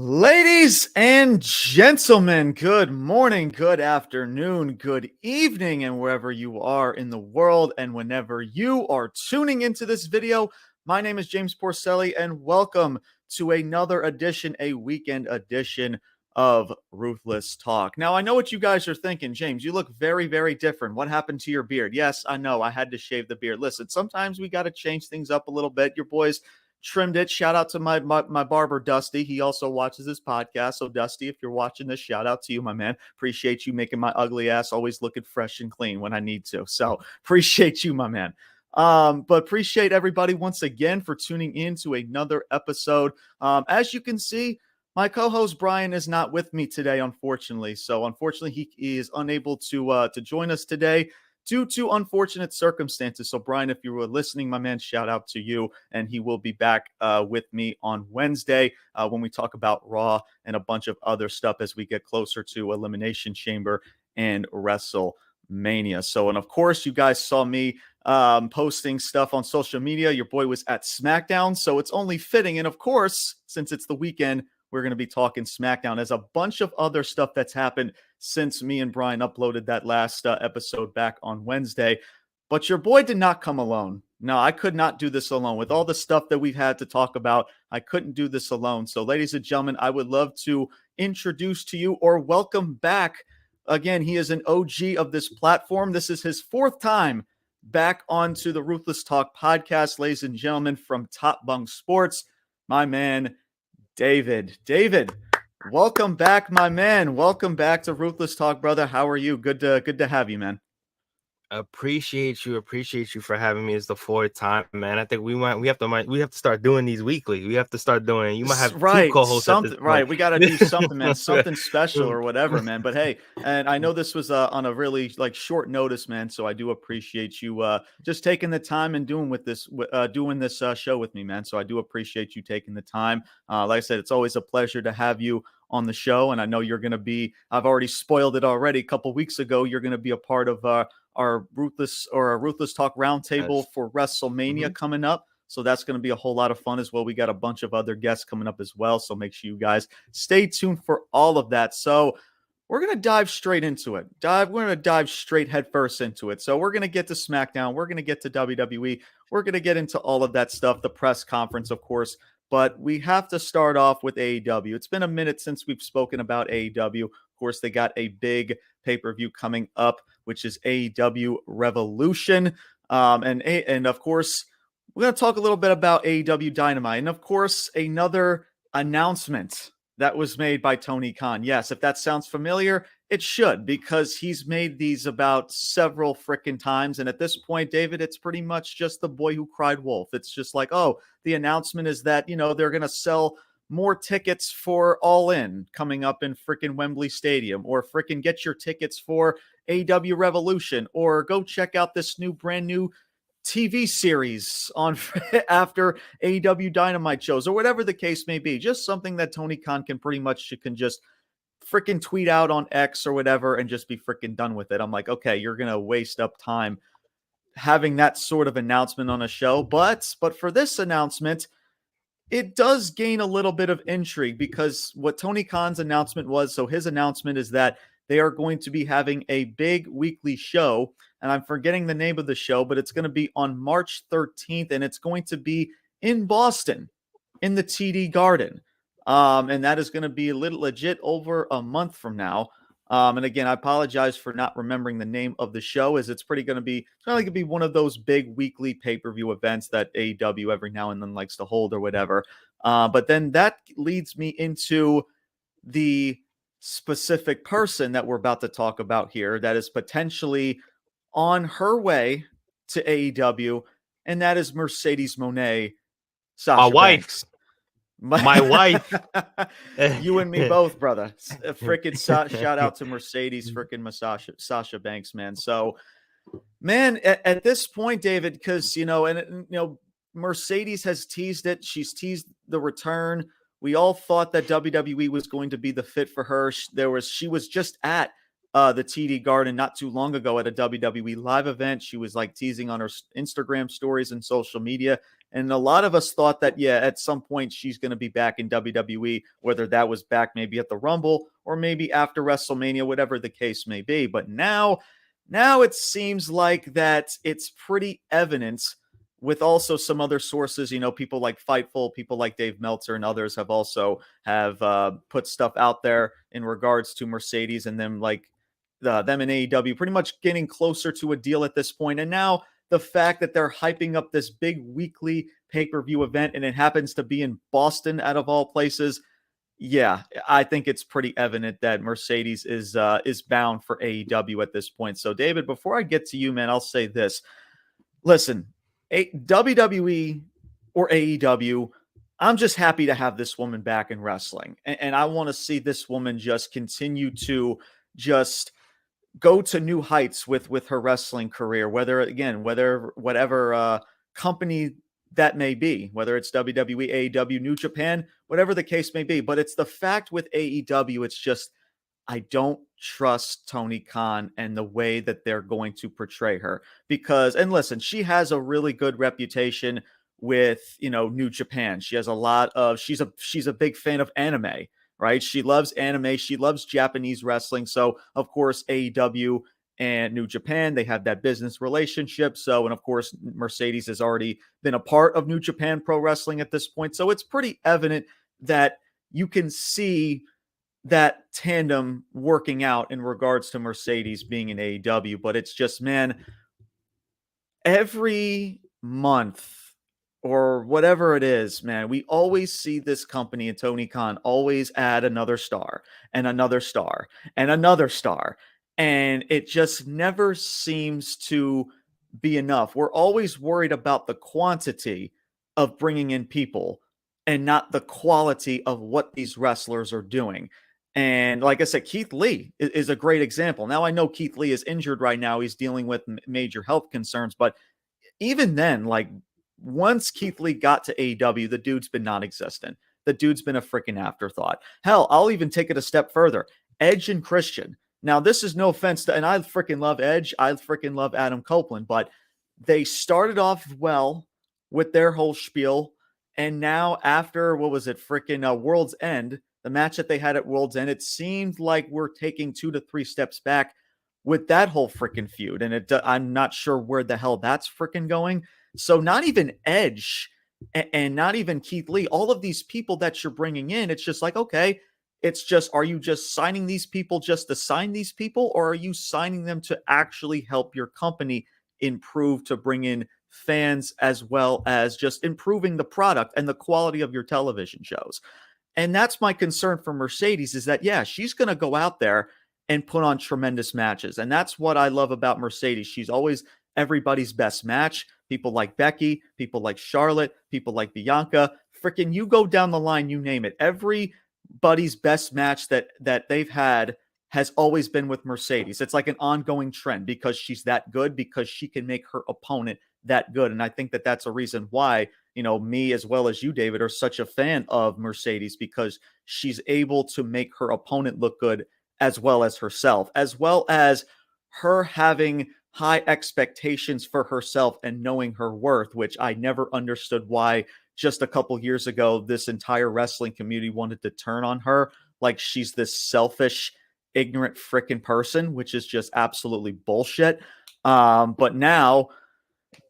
Ladies and gentlemen, good morning, good afternoon, good evening, and wherever you are in the world and whenever you are tuning into this video, my name is James Porcelli and welcome to another edition, a weekend edition of Ruthless Talk. Now, I know what you guys are thinking. James, you look very, very different. What happened to your beard? Yes, I know. I had to shave the beard. Listen, sometimes we got to change things up a little bit. Your boys trimmed it. Shout out to my barber, Dusty. He also watches this podcast. So, Dusty, if you're watching this, shout out to you, my man. Appreciate you making my ugly ass always looking fresh and clean when I need to. So, appreciate you, my man. But appreciate everybody once again for tuning in to another episode. As you can see, my co-host Brian is not with me today, unfortunately. So, unfortunately, he is unable to join us today due to unfortunate circumstances. So, Brian, if you were listening, my man, shout out to you. And he will be back with me on Wednesday when we talk about Raw and a bunch of other stuff as we get closer to Elimination Chamber and WrestleMania. So, and of course, you guys saw me posting stuff on social media. Your boy was at SmackDown. So it's only fitting. And of course, since it's the weekend, we're going to be talking SmackDown. There's a bunch of other stuff that's happened since me and Brian uploaded that last episode back on Wednesday. But your boy did not come alone. No, I could not do this alone. With all the stuff that we've had to talk about, I couldn't do this alone. So, ladies and gentlemen, I would love to introduce to you or welcome back. Again, he is an OG of this platform. This is his fourth time back onto the Ruthless Talk podcast, ladies and gentlemen, from Top Bunk Sports, my man, David. David, welcome back, my man. Welcome back to Ruthless Talk, brother. How are you? Good to have you, man. Appreciate you for having me. It's the fourth time, man. I think we have to start doing these weekly. We have to start doing. You might have two co-hosts at this point. Right, we got to do something, man. Something special or whatever, man. But hey, and I know this was on a really short notice, man. So I do appreciate you just taking the time and doing this show with me, man. So I do appreciate you taking the time. Like I said, it's always a pleasure to have you on the show, and I know you're going to be. I've already spoiled it already. A couple weeks ago, you're going to be a part of our Ruthless Talk Roundtable for WrestleMania coming up. So that's going to be a whole lot of fun as well. We got a bunch of other guests coming up as well. So make sure you guys stay tuned for all of that. So we're going to dive straight into it. We're going to dive straight headfirst into it. So we're going to get to SmackDown. We're going to get to WWE. We're going to get into all of that stuff, the press conference, of course. But we have to start off with AEW. It's been a minute since we've spoken about AEW. Of course, they got a big pay-per-view coming up, which is AEW Revolution. And of course, we're going to talk a little bit about AEW Dynamite. And of course, another announcement that was made by Tony Khan. Yes, if that sounds familiar, it should, because he's made these about several freaking times. And at this point, David, it's pretty much just the boy who cried wolf. It's just like, oh, the announcement is that, they're going to sell more tickets for All In coming up in freaking Wembley Stadium, or freaking get your tickets for AEW Revolution, or go check out this brand new TV series on after AEW Dynamite shows, or whatever the case may be. Just something that Tony Khan can just freaking tweet out on X or whatever and just be freaking done with it. I'm like, okay, you're going to waste up time having that sort of announcement on a show. But for this announcement, it does gain a little bit of intrigue, because what Tony Khan's announcement was, so his announcement is that they are going to be having a big weekly show, and I'm forgetting the name of the show, but it's going to be on March 13th, and it's going to be in Boston in the TD Garden. And that is going to be legit over a month from now. And again, I apologize for not remembering the name of the show, as it's going to be one of those big weekly pay-per-view events that AEW every now and then likes to hold or whatever. But then that leads me into the specific person that we're about to talk about here that is potentially on her way to AEW, and that is Mercedes Mone, Sasha Banks. My wife. You and me both, brother. Freaking shout out to Mercedes, freaking Sasha Banks, man. So, man, at this point, David, because, Mercedes has teased it. She's teased the return. We all thought that WWE was going to be the fit for her. She was just at the TD Garden not too long ago at a WWE live event. She was teasing on her Instagram stories and social media And a lot of us thought that, yeah, at some point she's going to be back in WWE, whether that was back maybe at the Rumble or maybe after WrestleMania, whatever the case may be. But now it seems like that it's pretty evident, with also some other sources, people like Fightful, people like Dave Meltzer and others have put stuff out there in regards to Mercedes and them, like them and AEW pretty much getting closer to a deal at this point. And now the fact that they're hyping up this big weekly pay-per-view event and it happens to be in Boston out of all places. Yeah, I think it's pretty evident that Mercedes is bound for AEW at this point. So, David, before I get to you, man, I'll say this. Listen, WWE or AEW, I'm just happy to have this woman back in wrestling. And I want to see this woman just continue to just go to new heights with her wrestling career, whatever company that may be, whether it's WWE, AEW, New Japan, whatever the case may be. But it's the fact with AEW, it's just, I don't trust Tony Khan and the way that they're going to portray her, because, and listen, she has a really good reputation with, New Japan. She has she's a big fan of anime, right? She loves anime. She loves Japanese wrestling. So of course, AEW and New Japan, they have that business relationship. So, and of course, Mercedes has already been a part of New Japan Pro Wrestling at this point. So it's pretty evident that you can see that tandem working out in regards to Mercedes being in AEW. But it's just, man, every month or whatever it is, man, we always see this company and Tony Khan always add another star and another star and another star. And it just never seems to be enough. We're always worried about the quantity of bringing in people and not the quality of what these wrestlers are doing. And like I said, Keith Lee is a great example. Now, I know Keith Lee is injured right now. He's dealing with major health concerns. But even then, like, once Keith Lee got to AEW, the dude's been non-existent. The dude's been a freaking afterthought. Hell, I'll even take it a step further. Edge and Christian. Now, this is no offense to, and I freaking love Edge. I freaking love Adam Copeland, but they started off well with their whole spiel. And now after, what was it, freaking World's End, the match that they had at World's End, it seemed like we're taking 2 to 3 steps back with that whole freaking feud. And I'm not sure where the hell that's freaking going. So not even Edge and not even Keith Lee, all of these people that you're bringing in, it's just like, okay, it's just, are you just signing these people just to sign these people, or are you signing them to actually help your company improve, to bring in fans, as well as just improving the product and the quality of your television shows? And that's my concern for Mercedes, is that, yeah, she's going to go out there and put on tremendous matches. And that's what I love about Mercedes. She's always everybody's best match. People like Becky, people like Charlotte, people like Bianca, freaking, you go down the line, you name it. Everybody's best match that they've had has always been with Mercedes. It's like an ongoing trend, because she's that good, because she can make her opponent that good. And I think that that's a reason why, me as well as you, David, are such a fan of Mercedes, because she's able to make her opponent look good as well as herself, as well as her having high expectations for herself and knowing her worth, which I never understood why just a couple years ago this entire wrestling community wanted to turn on her like she's this selfish, ignorant freaking person, which is just absolutely bullshit. But now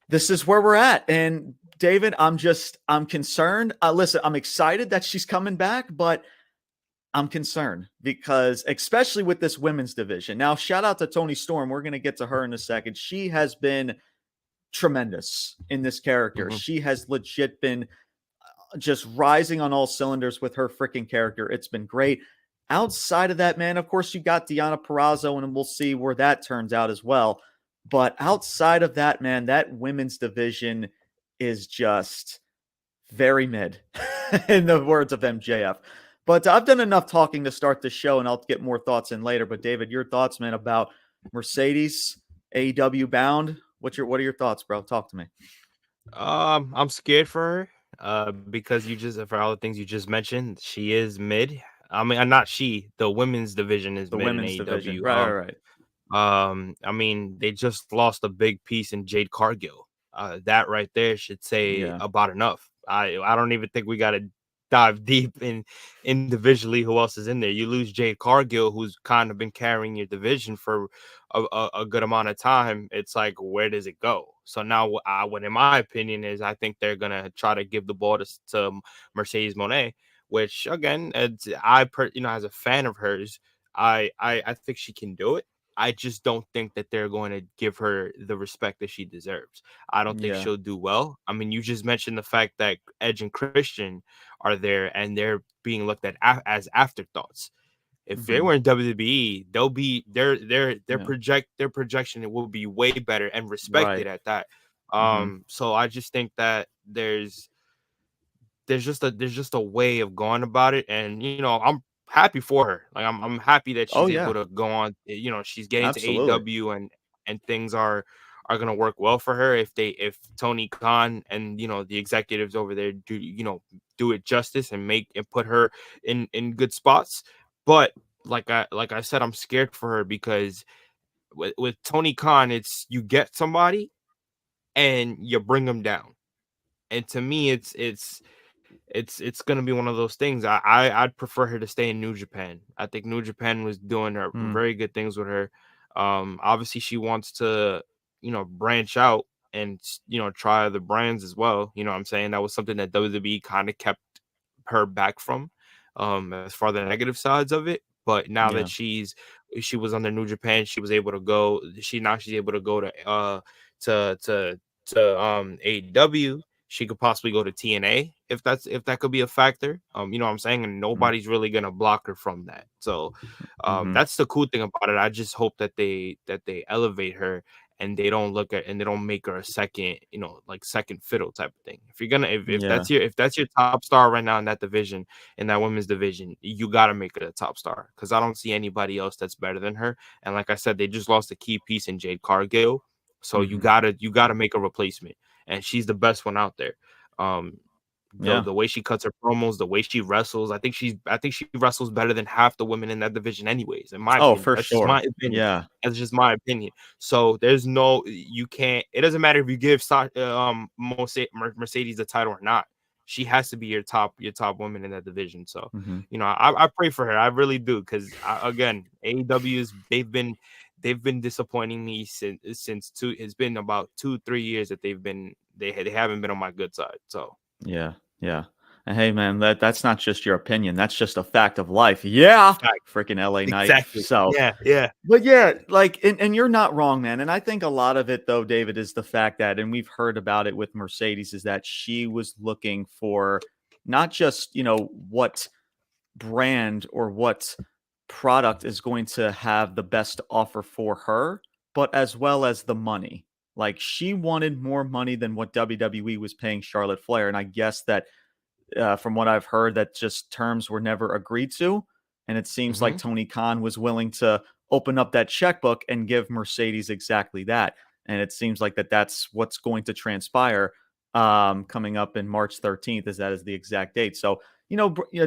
this is where we're at. And David, I'm concerned. Listen, I'm excited that she's coming back, but I'm concerned, because especially with this women's division. Now, shout out to Toni Storm. We're going to get to her in a second. She has been tremendous in this character. Mm-hmm. She has legit been just rising on all cylinders with her freaking character. It's been great. Outside of that, man, of course, you got Deonna Purrazzo, and we'll see where that turns out as well. But outside of that, man, that women's division is just very mid, in the words of MJF. But I've done enough talking to start the show, and I'll get more thoughts in later. But David, your thoughts, man, about Mercedes, AEW bound? What are your thoughts, bro? Talk to me. I'm scared for her, because for all the things you just mentioned, she is mid. I mean, not she. The women's division is mid in AEW. Division. Right. I mean, they just lost a big piece in Jade Cargill. that right there should say Yeah. about enough. I don't even think we got to dive deep in individually who else is in there. You lose Jade Cargill, who's kind of been carrying your division for a good amount of time. It's like, where does it go? So now, what in my opinion is, I think they're gonna try to give the ball to Mercedes Mone, which again, as as a fan of hers, I think she can do it. I just don't think that they're going to give her the respect that she deserves. I don't think Yeah. she'll do well. I mean, you just mentioned the fact that Edge and Christian are there and they're being looked at as afterthoughts. If they were in WWE, they'll be their projection it will be way better and respected Right. at that. Mm-hmm. So I just think that there's just a way of going about it, and I'm happy for her. Like I'm happy that Oh she's able yeah. to go on. She's getting to Absolutely. AEW, and things are gonna work well for her if Tony Khan and the executives over there do it justice and put her in good spots. But like I said, I'm scared for her because with Tony Khan, it's you get somebody and you bring them down, and to me, it's gonna be one of those things. I'd prefer her to stay in New Japan. I think New Japan was doing very good things with her. Obviously she wants to, branch out and try other brands as well. You know what I'm saying? That was something that WWE kind of kept her back from, as far the negative sides of it. But now that Yeah. she was under New Japan, she was able to go. She's able to go to AEW. She could possibly go to TNA if that could be a factor. You know what I'm saying? And nobody's really gonna block her from that. So Mm-hmm. that's the cool thing about it. I just hope that they elevate her and they don't make her a second, like second fiddle type of thing. If you're gonna if Yeah. that's your top star right now in that division, in that women's division, you gotta make her a top star because I don't see anybody else that's better than her. And like I said, they just lost a key piece in Jade Cargill. So you Mm-hmm. gotta make a replacement, and she's the best one out there. Um, Yeah. the way she cuts her promos, the way she wrestles, I think she wrestles better than half the women in that division, anyways. In my Oh, opinion, for that's just my sure. opinion. Yeah. That's just my opinion. So there's no, you can't. It doesn't matter if you give Mercedes the title or not. She has to be your top woman in that division. So Mm-hmm. I pray for her. I really do because again, AEW's they've been disappointing me since two. It's been about 2-3 years that they haven't been on my good side. So Yeah. Yeah. And hey, man, that's not just your opinion. That's just a fact of life. Yeah. fact, Freaking LA Knight. exactly. So, Yeah. but yeah, like, and you're not wrong, man. And I think a lot of it, though, David, is the fact that, and we've heard about it with Mercedes, is that she was looking for not just, what brand or what product is going to have the best offer for her, but as well as the money. Like she wanted more money than what WWE was paying Charlotte Flair. And I guess that from what I've heard, that just terms were never agreed to. And it seems like Mm-hmm. Tony Khan was willing to open up that checkbook and give Mercedes exactly that. And it seems like that's what's going to transpire coming up in March 13th, as that is the exact date. So,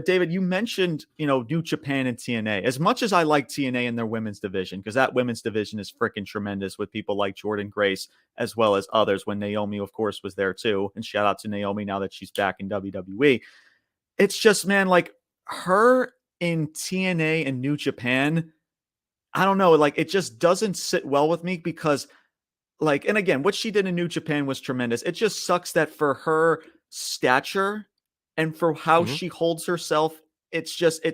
David, you mentioned, New Japan and TNA. As much as I like TNA in their women's division, because that women's division is freaking tremendous with people like Jordan Grace, as well as others, when Naomi, of course, was there too. And shout out to Naomi now that she's back in WWE. It's just, man, like her in TNA and New Japan, I don't know, like it just doesn't sit well with me because, like, and again, what she did in New Japan was tremendous. It just sucks that for her stature and for how Mm-hmm. she holds herself, it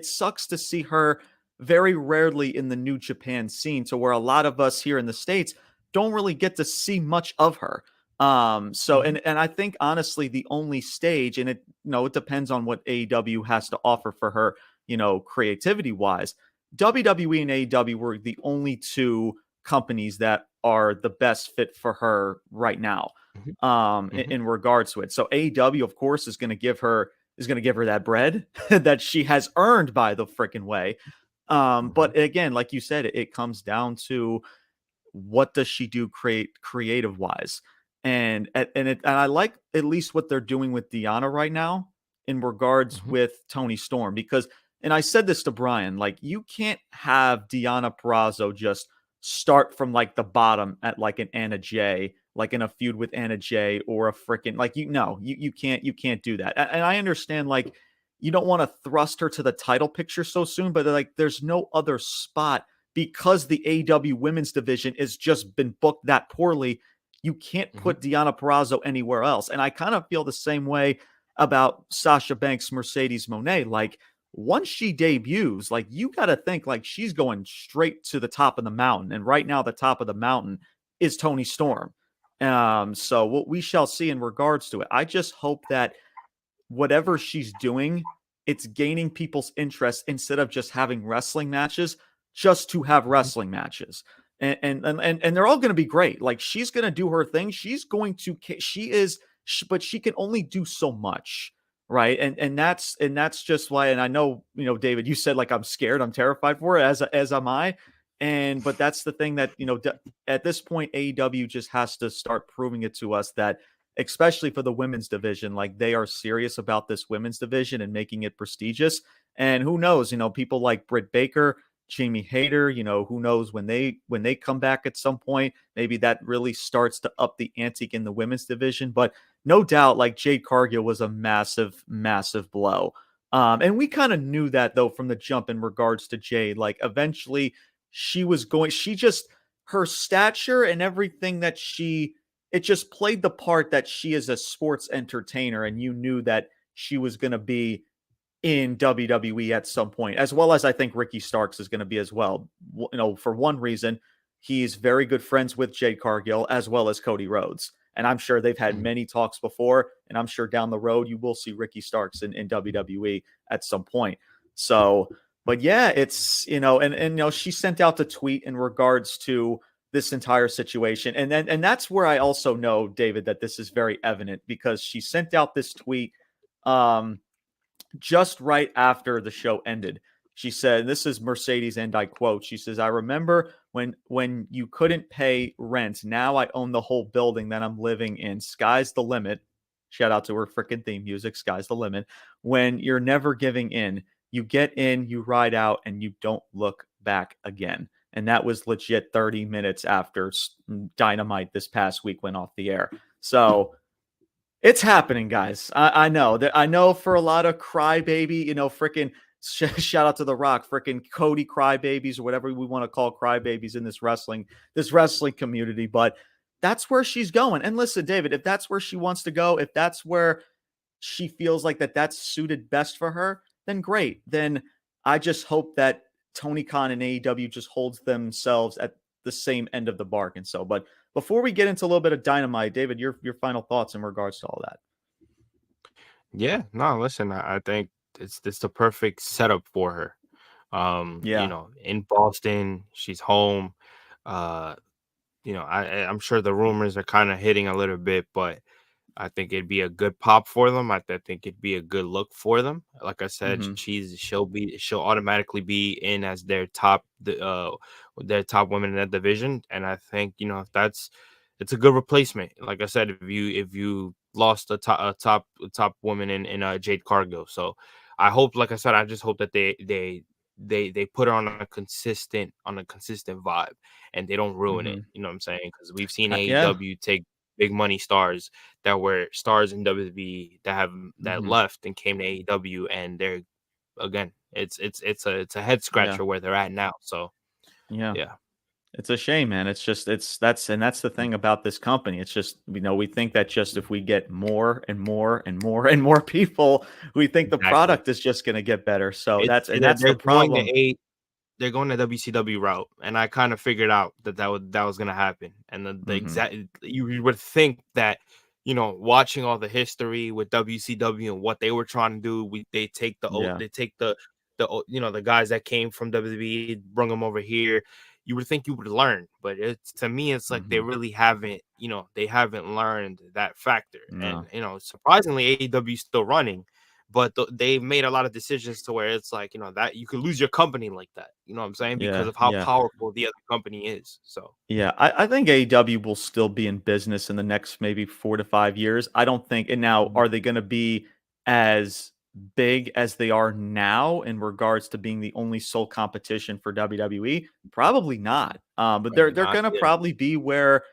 sucks to see her very rarely in the New Japan scene, to where a lot of us here in the States don't really get to see much of her. So Mm-hmm. and I think honestly the only stage, and it depends on what AEW has to offer for her, creativity wise. WWE and AEW were the only two companies that are the best fit for her right now, Mm-hmm. in regards to it. So AEW, of course, is going to give her that bread that she has earned by the freaking way. Mm-hmm. But again, like you said, it comes down to what does she do creative wise, and I like at least what they're doing with Deanna right now in regards Mm-hmm. with Tony Storm, because, and I said this to Brian, like you can't have Deanna Purrazzo just start from like the bottom at like an Anna Jay, like in a feud with Anna Jay or a freaking like you can't do that. And I understand like you don't want to thrust her to the title picture so soon, but like there's no other spot because the AEW women's division has just been booked that poorly. You can't put Deonna Purrazzo anywhere else. And I kind of feel the same way about Sasha Banks, Mercedes Moné. Like once she debuts, like you got to think like she's going straight to the top of the mountain. And right now, the top of the mountain is Toni Storm. So what we shall see in regards to it. I just hope that whatever she's doing, it's gaining people's interest instead of just having wrestling matches, just to have wrestling matches. And they're all going to be great. Like she's going to do her thing. But she can only do so much. Right. And that's just why. And I know, David, you said like, I'm scared, I'm terrified for it as am I. But that's the thing that, at this point, AEW just has to start proving it to us that, especially for the women's division, like they are serious about this women's division and making it prestigious. And who knows, people like Britt Baker, Jamie Hayter, who knows when they come back at some point, maybe that really starts to up the ante in the women's division. But no doubt, like Jade Cargill was a massive, massive blow. And we kind of knew that though from the jump in regards to Jade. Like eventually her stature and everything that it just played the part that she is a sports entertainer, and you knew that she was going to be in WWE at some point, as well as I think Ricky Starks is going to be as well. For one reason, he's very good friends with Jade Cargill as well as Cody Rhodes. And I'm sure they've had many talks before, and I'm sure down the road you will see Ricky Starks in WWE at some point. So, but yeah, it's, she sent out the tweet in regards to this entire situation. And that's where I also know, David, that this is very evident because she sent out this tweet just right after the show ended. She said, this is Mercedes, and I quote, she says, I remember when you couldn't pay rent. Now I own the whole building that I'm living in. Sky's the limit. Shout out to her freaking theme music. Sky's the limit. When you're never giving in, you get in, you ride out, and you don't look back again. And that was legit 30 minutes after Dynamite this past week went off the air. So it's happening, guys. I know that. I know for a lot of crybaby, freaking shout out to The Rock, freaking Cody crybabies or whatever we want to call crybabies in this wrestling community. But that's where she's going. And listen, David, if that's where she wants to go, if that's where she feels like that's suited best for her, then great. Then I just hope that Tony Khan and AEW just holds themselves at the same end of the bargain. So, but before we get into a little bit of Dynamite, David, your final thoughts in regards to all that. Yeah, no, listen, I think it's the perfect setup for her. In Boston, she's home. I'm sure the rumors are kind of hitting a little bit, but I think it'd be a good pop for them. I think it'd be a good look for them. Like I said, she'll automatically be in as their top women in that division, and I think it's a good replacement. Like I said, if you lost a top woman in Jade Cargill, so I hope, like I said, I just hope that they put her on a consistent vibe and they don't ruin it. You know what I'm saying? Because we've seen AEW take big money stars that were stars in WWE that left and came to AEW, and they're again, it's a head scratcher where they're at now. So yeah. It's a shame, man. It's just that's the thing about this company. It's just we think that just if we get more and more and more and more people, we think the product is just going to get better. So that's the problem. They're going the WCW route, and I kind of figured out that was going to happen. And the exact you would think that watching all the history with WCW and what they were trying to do, they take the guys that came from WWE, bring them over here. You would think you would learn, but to me, it's like they really haven't. They haven't learned that factor, and surprisingly, AEW is still running. But they made a lot of decisions to where it's like, that you could lose your company like that. You know what I'm saying? Because of how powerful the other company is. So, yeah, I think AEW will still be in business in the next maybe 4 to 5 years. I don't think. And now, are they going to be as big as they are now in regards to being the only sole competition for WWE? Probably not. But they're Probably not. going to Yeah. probably be where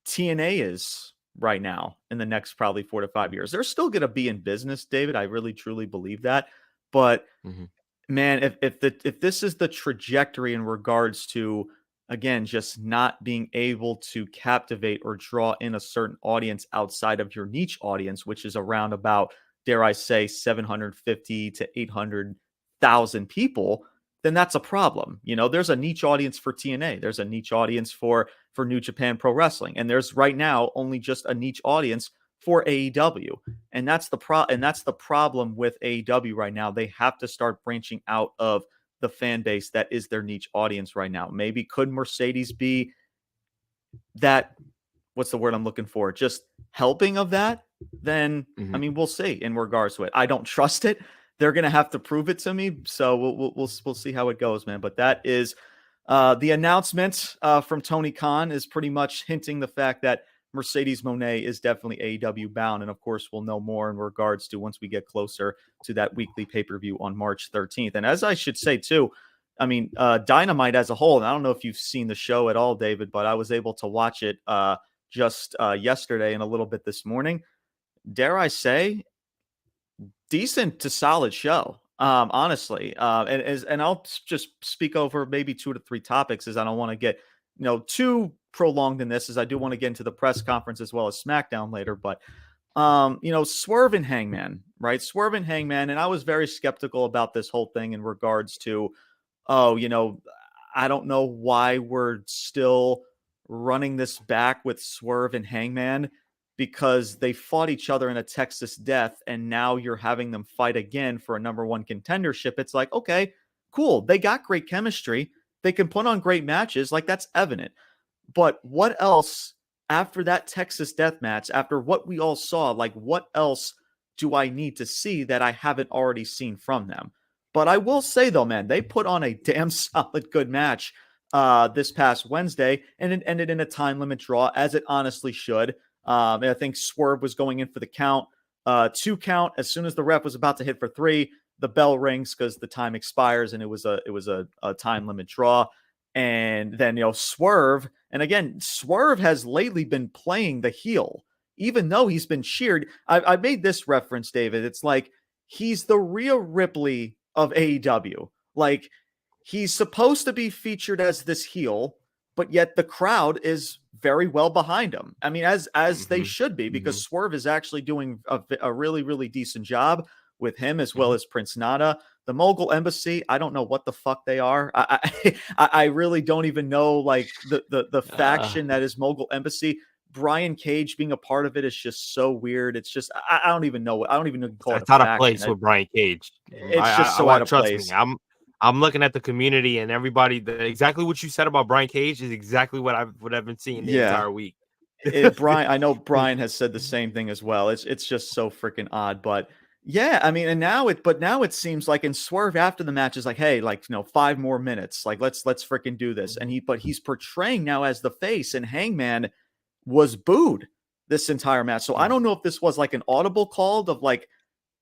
TNA is right now in the next probably 4 to 5 years. They're still going to be in business, David. I really truly believe that. But Mhm. man, if this is the trajectory in regards to, again, just not being able to captivate or draw in a certain audience outside of your niche audience, which is around about, dare I say, 750 to 800,000 people, then that's a problem. There's a niche audience for TNA. There's a niche audience for New Japan Pro Wrestling, and there's right now only just a niche audience for AEW. And that's the problem with AEW right now. They have to start branching out of the fan base that is their niche audience right now. Maybe could Mercedes be that, what's the word I'm looking for? Just helping of that? Then I Mhm. mean, we'll see in regards to it. I don't trust it. They're gonna have to prove it to me. So we'll see how it goes, man. But that is the announcement from Tony Khan is pretty much hinting the fact that Mercedes Mone is definitely AEW bound. And of course, we'll know more in regards to once we get closer to that weekly pay-per-view on March 13th. And as I should say too, I mean, Dynamite as a whole, and I don't know if you've seen the show at all, David, but I was able to watch it just yesterday and a little bit this morning. Dare I say, decent to solid show. Honestly, and I'll just speak over maybe 2 to 3 topics, as I don't want to get too prolonged in this, as I do want to get into the press conference as well as SmackDown later. But Swerve and Hangman, right? Swerve and Hangman, and I was very skeptical about this whole thing in regards to, oh, I don't know why we're still running this back with Swerve and Hangman, because they fought each other in a Texas death, and now you're having them fight again for a number one contendership. It's like, okay, cool. They got great chemistry. They can put on great matches. Like, that's evident. But what else after that Texas death match, after what we all saw, like, what else do I need to see that I haven't already seen from them? But I will say, though, man, they put on a damn solid good match this past Wednesday, and it ended in a time limit draw, as it honestly should. And I think Swerve was going in for the count, 2 count. As soon as the ref was about to hit for 3, the bell rings because the time expires, and it was a time limit draw. And then Swerve, and again, Swerve has lately been playing the heel, even though he's been cheered. I made this reference, David. It's like he's the Rhea Ripley of AEW. Like, he's supposed to be featured as this heel, but yet the crowd is very well behind him. I mean, as they should be, because Swerve is actually doing a really, really decent job with him, as well as Prince Nana. The Mogul Embassy, I don't know what the fuck they are. I really don't even know, like, the faction that is Mogul Embassy. Brian Cage being a part of it is just so weird. It's just I don't even know I don't even know what you call it That's a out of faction. place with Brian Cage. It's just so out of Trust me. place. I'm looking at the community and everybody. Exactly what you said about Brian Cage is exactly what I've been seeing the Yeah. entire week. Brian, I know Brian has said the same thing as well. It's just so freaking odd, but yeah, I mean, and now it seems like in Swerve after the match is like, hey, like 5 more minutes, like let's freaking do this, and he's portraying now as the face, and Hangman was booed this entire match. So I don't know if this was like an audible call of like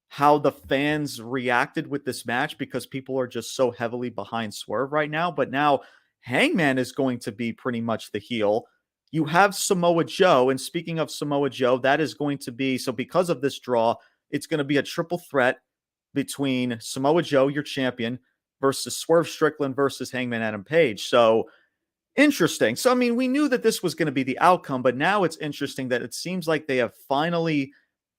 how the fans reacted with this match, because people are just so heavily behind Swerve right now. But now Hangman is going to be pretty much the heel. You have Samoa Joe, and speaking of Samoa Joe, that is going to be, so because of this draw, it's going to be a triple threat between Samoa Joe, your champion, versus Swerve Strickland versus Hangman Adam Page. So interesting. So, I mean, we knew that this was going to be the outcome, but now it's interesting that it seems like they have finally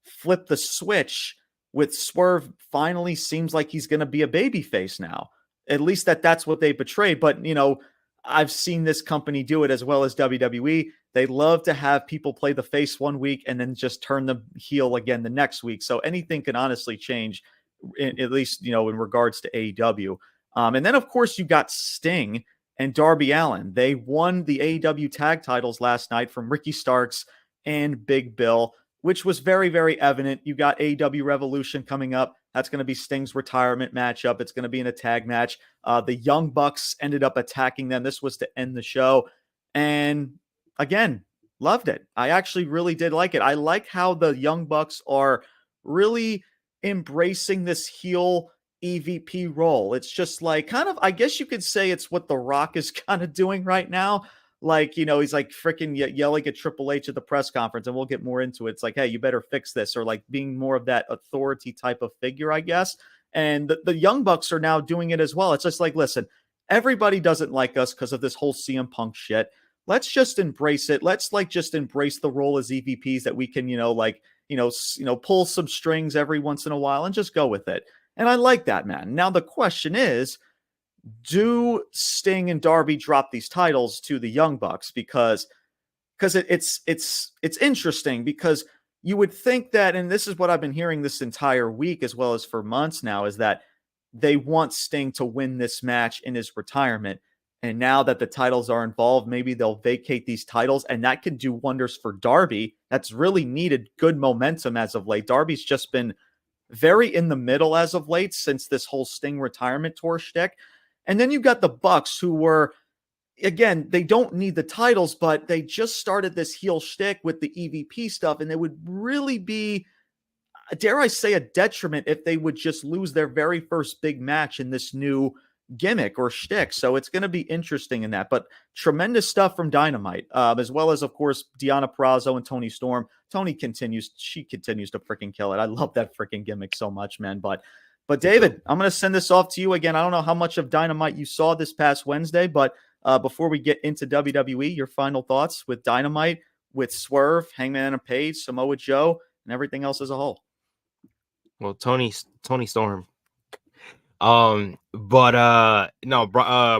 flipped the switch, with Swerve finally seems like he's going to be a babyface now. At least that's what they betrayed. But, I've seen this company do it as well as WWE. They love to have people play the face one week and then just turn the heel again the next week. So anything can honestly change, at least, in regards to AEW. And then, of course, you got Sting and Darby Allin. They won the AEW tag titles last night from Ricky Starks and Big Bill, which was very, very evident. You got AEW Revolution coming up. That's going to be Sting's retirement matchup. It's going to be in a tag match. The Young Bucks ended up attacking them. This was to end the show. And again, loved it. I actually really did like it. I like how the Young Bucks are really embracing this heel EVP role. It's just like kind of, I guess you could say it's what The Rock is kind of doing right now. Like, he's like freaking yelling at Triple H at the press conference, and we'll get more into it. It's like, hey, you better fix this, or like being more of that authority type of figure, I guess. And the Young Bucks are now doing it as well. It's just like, listen, everybody doesn't like us because of this whole CM Punk shit. Let's just embrace it. Let's like just embrace the role as EVPs that we can, pull some strings every once in a while and just go with it. And I like that, man. Now the question is, do Sting and Darby drop these titles to the Young Bucks? Because it's interesting, because you would think that, and this is what I've been hearing this entire week as well as for months now, is that they want Sting to win this match in his retirement. And now that the titles are involved, maybe they'll vacate these titles, and that can do wonders for Darby. That's really needed good momentum as of late. Darby's just been very in the middle as of late since this whole Sting retirement tour shtick. And then you've got the Bucks, who were, again, they don't need the titles, but they just started this heel shtick with the EVP stuff, and it would really be, dare I say, a detriment if they would just lose their very first big match in this new gimmick or shtick. So it's going to be interesting in that. But tremendous stuff from Dynamite, as well as, of course, Deonna Purrazzo and Toni Storm. She continues to freaking kill it. I love that freaking gimmick so much, man. But David, I'm going to send this off to you again. I don't know how much of Dynamite you saw this past Wednesday, but before we get into WWE, your final thoughts with Dynamite, with Swerve, Hangman Adam Page, Samoa Joe, and everything else as a whole. Well, Toni Storm. No,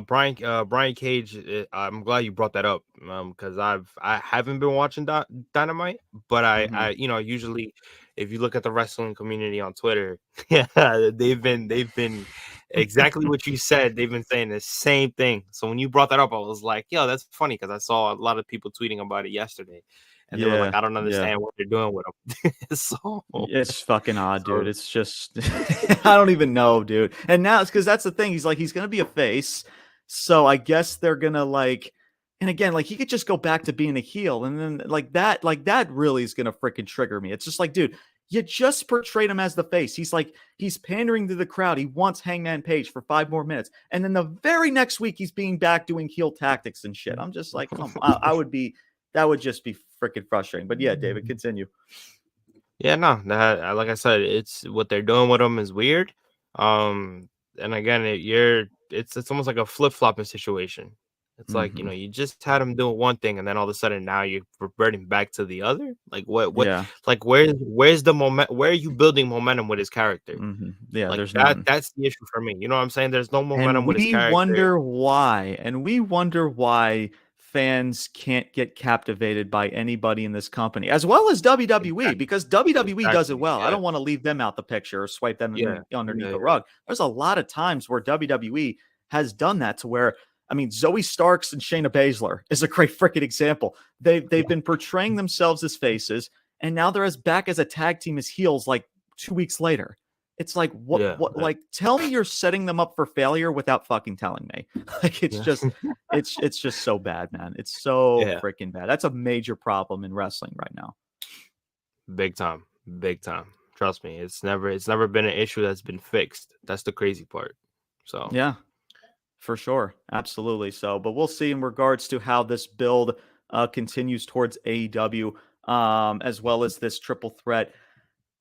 Brian Cage. I'm glad you brought that up. Because I haven't been watching Dynamite, but I usually, if you look at the wrestling community on Twitter, yeah, they've been exactly what you said. They've been saying the same thing. So when you brought that up, I was like, yo, that's funny, because I saw a lot of people tweeting about it yesterday. And they were like, I don't understand what they're doing with them. So it's fucking odd, dude. It's just, I don't even know, dude. And now it's because that's the thing. He's going to be a face. So I guess they're going to and again, he could just go back to being a heel. And then that really is going to freaking trigger me. It's just like, dude, you just portrayed him as the face. He's pandering to the crowd. He wants Hangman Page for 5 more minutes. And then the very next week, he's being back doing heel tactics and shit. I'm just like, come on. That would just be freaking frustrating. But yeah, David, continue. Yeah, no, like I said, it's what they're doing with them is weird. And again, it's almost like a flip-flopping situation. It's like, you just had him doing one thing, and then all of a sudden now you're reverting back to the other. Like what yeah. Like where's the moment? Where are you building momentum with his character? Yeah, like there's that's the issue for me. You know what I'm saying? There's no momentum with his character. We wonder why fans can't get captivated by anybody in this company, as well as WWE, because WWE does it well. Yeah. I don't want to leave them out the picture or swipe them underneath the rug. There's a lot of times where WWE has done that, to where, I mean, Zoe Starks and Shayna Baszler is a great freaking example. They've been portraying themselves as faces, and now they're back as a tag team as heels 2 weeks later. It's like, what, like, tell me you're setting them up for failure without fucking telling me. It's just, it's just so bad, man. It's so freaking bad. That's a major problem in wrestling right now. Big time. Trust me. It's never been an issue that's been fixed. That's the crazy part. So, yeah, for sure. Absolutely. So, but we'll see in regards to how this build continues towards AEW, as well as this triple threat.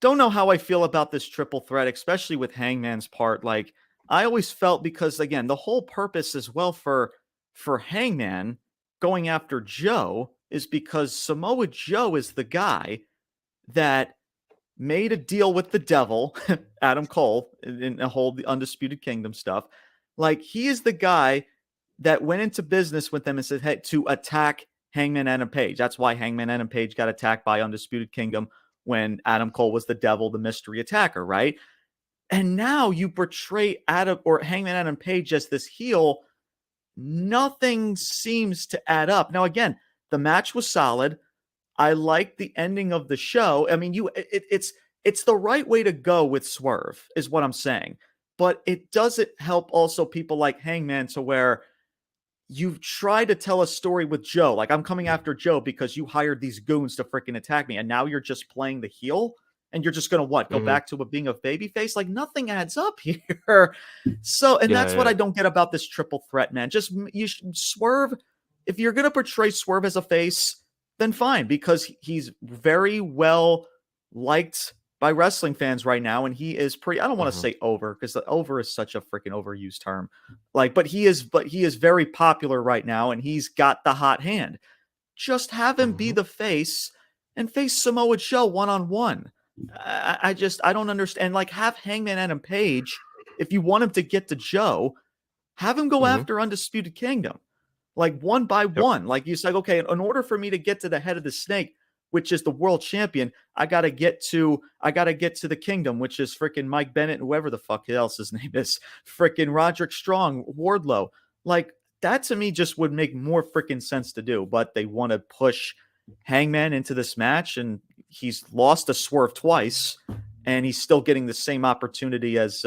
Don't know how I feel about this triple threat, especially with Hangman's part. I always felt, because again, the whole purpose as well for Hangman going after Joe is because Samoa Joe is the guy that made a deal with the devil, Adam Cole, in the whole the Undisputed Kingdom stuff. He is the guy that went into business with them and said, hey, to attack Hangman Adam Page. That's why Hangman Adam Page got attacked by Undisputed Kingdom, when Adam Cole was the devil, the mystery attacker, right? And now you portray Hangman Adam Page as this heel. Nothing seems to add up. Now, again, the match was solid. I like the ending of the show. I mean, it's the right way to go with Swerve, is what I'm saying. But it doesn't help also people like Hangman, to where you've tried to tell a story with Joe. I'm coming after Joe because you hired these goons to freaking attack me, and now you're just playing the heel. And you're just going to go Mhm. back to being a babyface? Like, nothing adds up here. So, and that's what I don't get about this triple threat, man. Just, you should Swerve. If you're going to portray Swerve as a face, then fine, because he's very well liked by wrestling fans right now. And he is I don't want to say over, because over is such a freaking overused term. Like, but he is very popular right now, and he's got the hot hand. Just have him be the face and face Samoa Joe one-on-one. I don't understand. Like, have Hangman Adam Page, if you want him to get to Joe, have him go after Undisputed Kingdom, like one by one. Like, you say, okay, in order for me to get to the head of the snake, which is the world champion, I gotta get to the Kingdom, which is freaking Mike Bennett and whoever the fuck else his name is, freaking Roderick Strong, Wardlow. Like, that to me just would make more freaking sense to do. But they want to push Hangman into this match, and he's lost to Swerve twice, and he's still getting the same opportunity as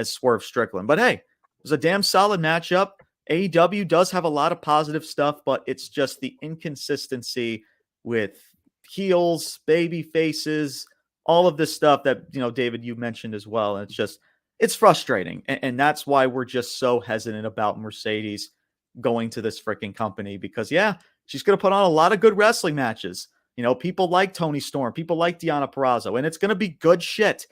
Swerve Strickland. But hey, it was a damn solid matchup. AEW does have a lot of positive stuff, but it's just the inconsistency with heels, baby faces, all of this stuff that, David, you mentioned as well. And it's frustrating. And that's why we're just so hesitant about Mercedes going to this freaking company, because she's going to put on a lot of good wrestling matches. People like Toni Storm, people like Deonna Purrazzo, and it's going to be good shit.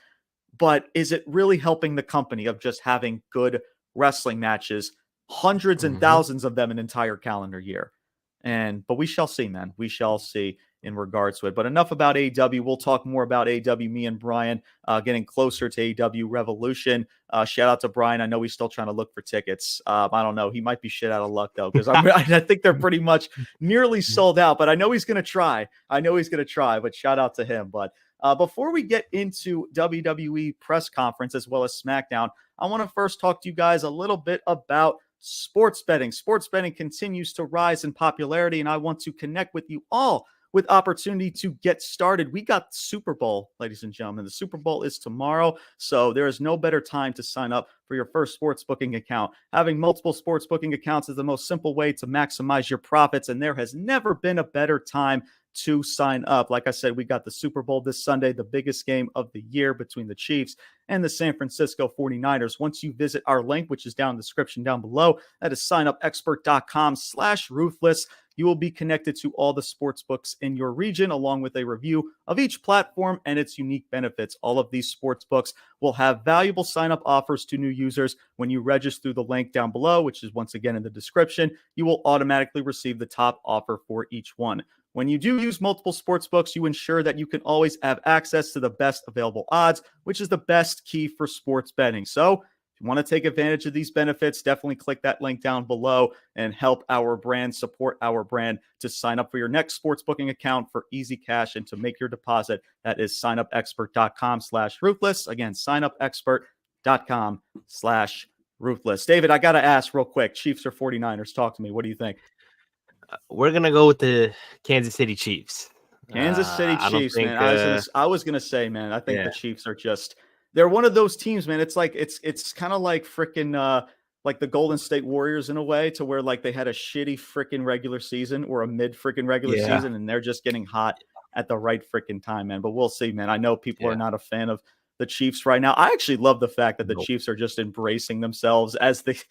But is it really helping the company of just having good wrestling matches, hundreds and thousands of them an entire calendar year? But we shall see, man. We shall see in regards to it. But enough about AEW. We'll talk more about AEW, me and Brian, getting closer to AEW Revolution. Shout out to Brian. I know he's still trying to look for tickets. I don't know. He might be shit out of luck, though, because I think they're pretty much nearly sold out. But I know he's going to try. But shout out to him. But before we get into WWE Press Conference as well as SmackDown, I want to first talk to you guys a little bit about sports betting. Sports betting continues to rise in popularity, and I want to connect with you all with opportunity to get started. We got Super Bowl, ladies and gentlemen. The Super Bowl is tomorrow, so there is no better time to sign up for your first sports booking account. Having multiple sports booking accounts is the most simple way to maximize your profits, and there has never been a better time to sign up. Like I said, we got the Super Bowl this Sunday, the biggest game of the year between the Chiefs and the San Francisco 49ers. Once you visit our link, which is down in the description down below, that is signupexpert.com/ruthless. You will be connected to all the sports books in your region, along with a review of each platform and its unique benefits. All of these sports books will have valuable sign-up offers to new users. When you register through the link down below, which is once again in the description, you will automatically receive the top offer for each one. When you do use multiple sports books, you ensure that you can always have access to the best available odds, which is the best key for sports betting. So if you want to take advantage of these benefits, definitely click that link down below and help our brand, support our brand, to sign up for your next sports booking account for easy cash and to make your deposit. That is signupexpert.com/ruthless. Again, signupexpert.com/ruthless. David, I got to ask real quick, Chiefs or 49ers? Talk to me. What do you think? We're going to go with the Kansas City Chiefs. Kansas City Chiefs, think, man. I was gonna say, man, I think the Chiefs are they're one of those teams, man. It's like it's kind of like freaking like the Golden State Warriors in a way, to where like they had a shitty freaking regular season or a mid freaking regular season, and they're just getting hot at the right freaking time, man. But we'll see, man. I know people are not a fan of the Chiefs right now. I actually love the fact that the Chiefs are just embracing themselves as the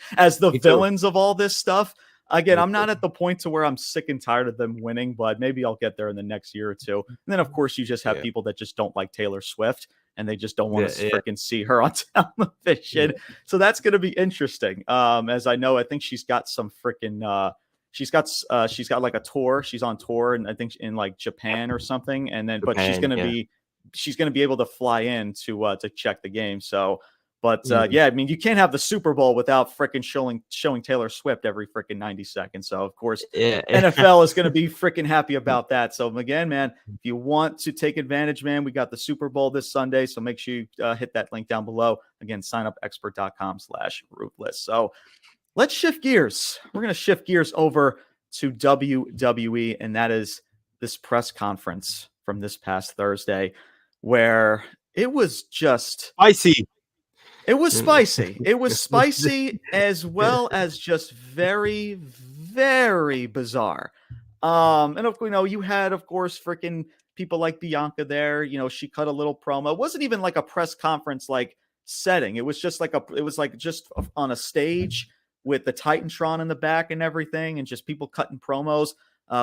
villains of all this stuff. Again, I'm not at the point to where I'm sick and tired of them winning, but maybe I'll get there in the next year or two. And then, of course, you just have people that just don't like Taylor Swift, and they just don't want to freaking see her on television. So that's going to be interesting. As I know, I think she's got some freaking she's got like a tour. She's on tour, and I think in like Japan or something. And then, but she's going to be able to fly in to check the game. So. But I mean, you can't have the Super Bowl without freaking showing Taylor Swift every freaking 90 seconds. So, of course, NFL is going to be freaking happy about that. So, again, man, if you want to take advantage, man, we got the Super Bowl this Sunday. So make sure you hit that link down below. Again, signupexpert.com/ruthless. So let's shift gears. We're going to shift gears over to WWE, and that is this press conference from this past Thursday, where it was just spicy. It was spicy. It was spicy as well as just very, very bizarre. And you had, of course, freaking people like Bianca there. She cut a little promo. It wasn't even like a press conference like setting. It was just like just on a stage with the Titantron in the back and everything, and just people cutting promos.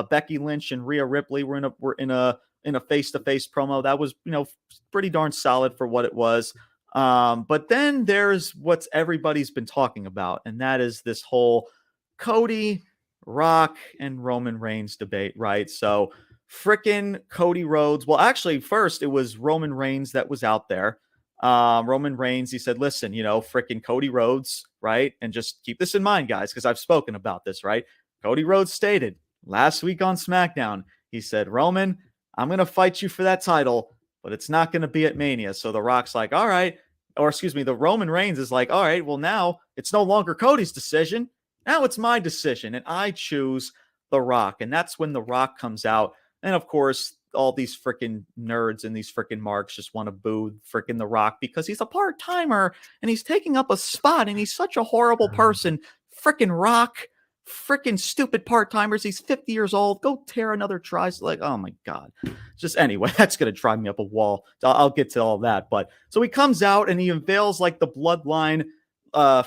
Becky Lynch and Rhea Ripley were in a face-to-face promo that was pretty darn solid for what it was. But then there's what's everybody's been talking about, and that is this whole Cody, Rock, and Roman Reigns debate, right? So fricking Cody Rhodes. Well, actually, first it was Roman Reigns that was out there. Roman Reigns, he said, listen, fricking Cody Rhodes, right? And just keep this in mind, guys, because I've spoken about this, right? Cody Rhodes stated last week on SmackDown, he said, Roman, I'm going to fight you for that title, but it's not going to be at Mania. So The Rock's like, all right. Or excuse me, the Roman Reigns is like, all right, well, now it's no longer Cody's decision. Now it's my decision, and I choose The Rock. And that's when The Rock comes out. And of course, all these freaking nerds and these freaking marks just want to boo freaking The Rock because he's a part-timer and he's taking up a spot and he's such a horrible person. Freaking Rock. Freaking stupid part-timers. He's 50 years old. Go tear another tricep. Like, oh my God. Just anyway, that's going to drive me up a wall. I'll get to all that. But so he comes out and he unveils like the bloodline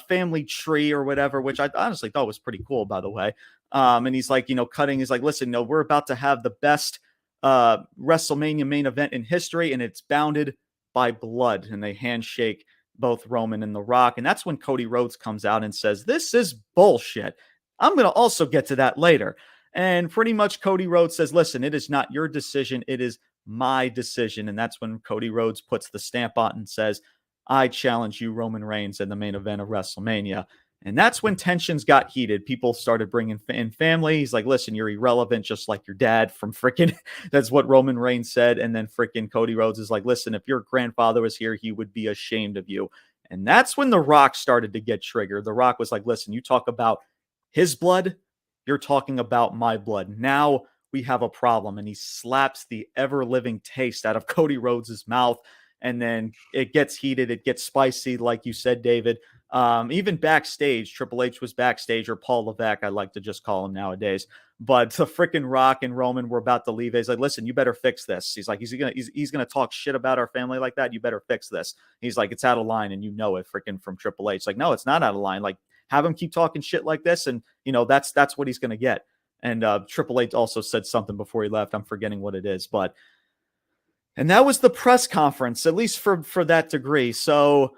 family tree or whatever, which I honestly thought was pretty cool, by the way. And he's like, cutting. He's like, listen, no, we're about to have the best WrestleMania main event in history, and it's bounded by blood. And they handshake both Roman and The Rock. And that's when Cody Rhodes comes out and says, this is bullshit. I'm going to also get to that later. And pretty much Cody Rhodes says, listen, it is not your decision. It is my decision. And that's when Cody Rhodes puts the stamp on and says, I challenge you, Roman Reigns, in the main event of WrestleMania. And that's when tensions got heated. People started bringing in family. He's like, listen, you're irrelevant, just like your dad from freaking, that's what Roman Reigns said. And then freaking Cody Rhodes is like, listen, if your grandfather was here, he would be ashamed of you. And that's when The Rock started to get triggered. The Rock was like, listen, you talk about his blood, you're talking about my blood. Now we have a problem. And he slaps the ever-living taste out of Cody Rhodes' mouth. And then it gets heated. It gets spicy, like you said, David. Even backstage, Triple H was backstage, or Paul Levesque, I like to just call him nowadays. But the freaking Rock and Roman were about to leave. He's like, listen, you better fix this. He's like, he's gonna talk shit about our family like that. You better fix this. He's like, it's out of line, and you know it, freaking from Triple H. Like, no, it's not out of line. Like, have him keep talking shit like this, and that's what he's gonna get. And Triple H also said something before he left. I'm forgetting what it is, and that was the press conference, at least for that degree. So,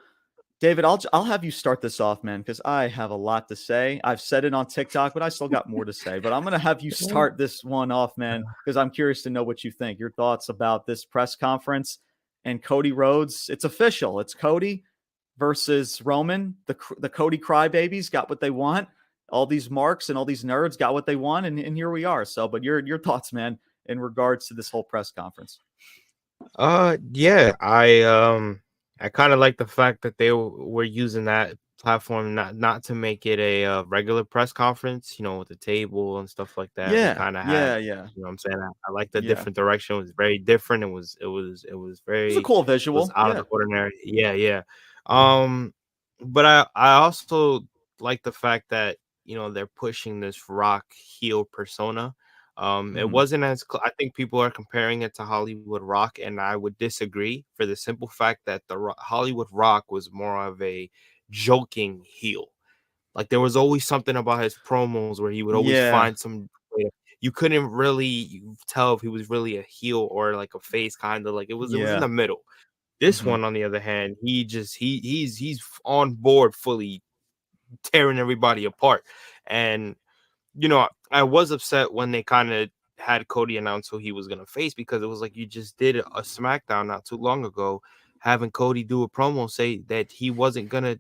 David, I'll have you start this off, man, because I have a lot to say. I've said it on TikTok, but I still got more to say. But I'm going to have you start this one off, man, because I'm curious to know what you think. Your thoughts about this press conference and Cody Rhodes. It's official. It's Cody versus Roman. The Cody crybabies got what they want. All these marks and all these nerds got what they want, and here we are. So, but your thoughts, man, in regards to this whole press conference. Yeah, I kind of like the fact that they were using that platform not to make it a regular press conference, with the table and stuff like that. Yeah, kind of had, yeah. You know what I'm saying? I like the different direction. It was very different. It was very, It's a cool visual. It was out of the ordinary. Yeah. But I also like the fact that they're pushing this Rock heel persona. It wasn't as I think people are comparing it to Hollywood Rock, and I would disagree for the simple fact that the Hollywood Rock was more of a joking heel. Like, there was always something about his promos where he would always find some. You couldn't really tell if he was really a heel or like a face, kind of like it was in the middle. This one, on the other hand, he's on board fully, tearing everybody apart. And I was upset when they kind of had Cody announce who he was going to face, because it was like, you just did a SmackDown not too long ago, having Cody do a promo say that he wasn't going to,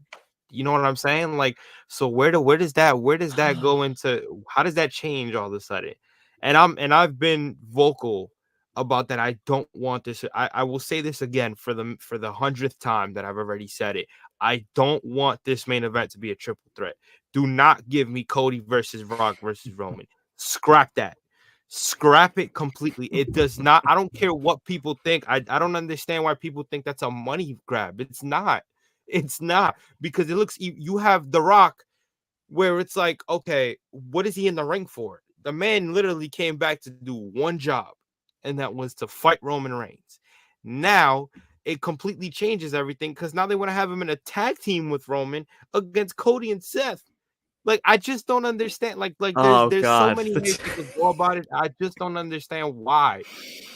you know what I'm saying? Like, so where does that go into, how does that change all of a sudden? And I've been vocal about that. I don't want this. I will say this again for the 100th time that I've already said it. I don't want this main event to be a triple threat. Do not give me Cody versus Rock versus Roman. Scrap that. Scrap it completely. It does not. I don't care what people think. I don't understand why people think that's a money grab. It's not. It's not, because it looks, you have The Rock where it's like, okay, what is he in the ring for? The man literally came back to do one job, and that was to fight Roman Reigns. Now it completely changes everything because now they want to have him in a tag team with Roman against Cody and Seth. Like, I just don't understand. Like Oh there's so God. many ways you could go about it. I just don't understand why.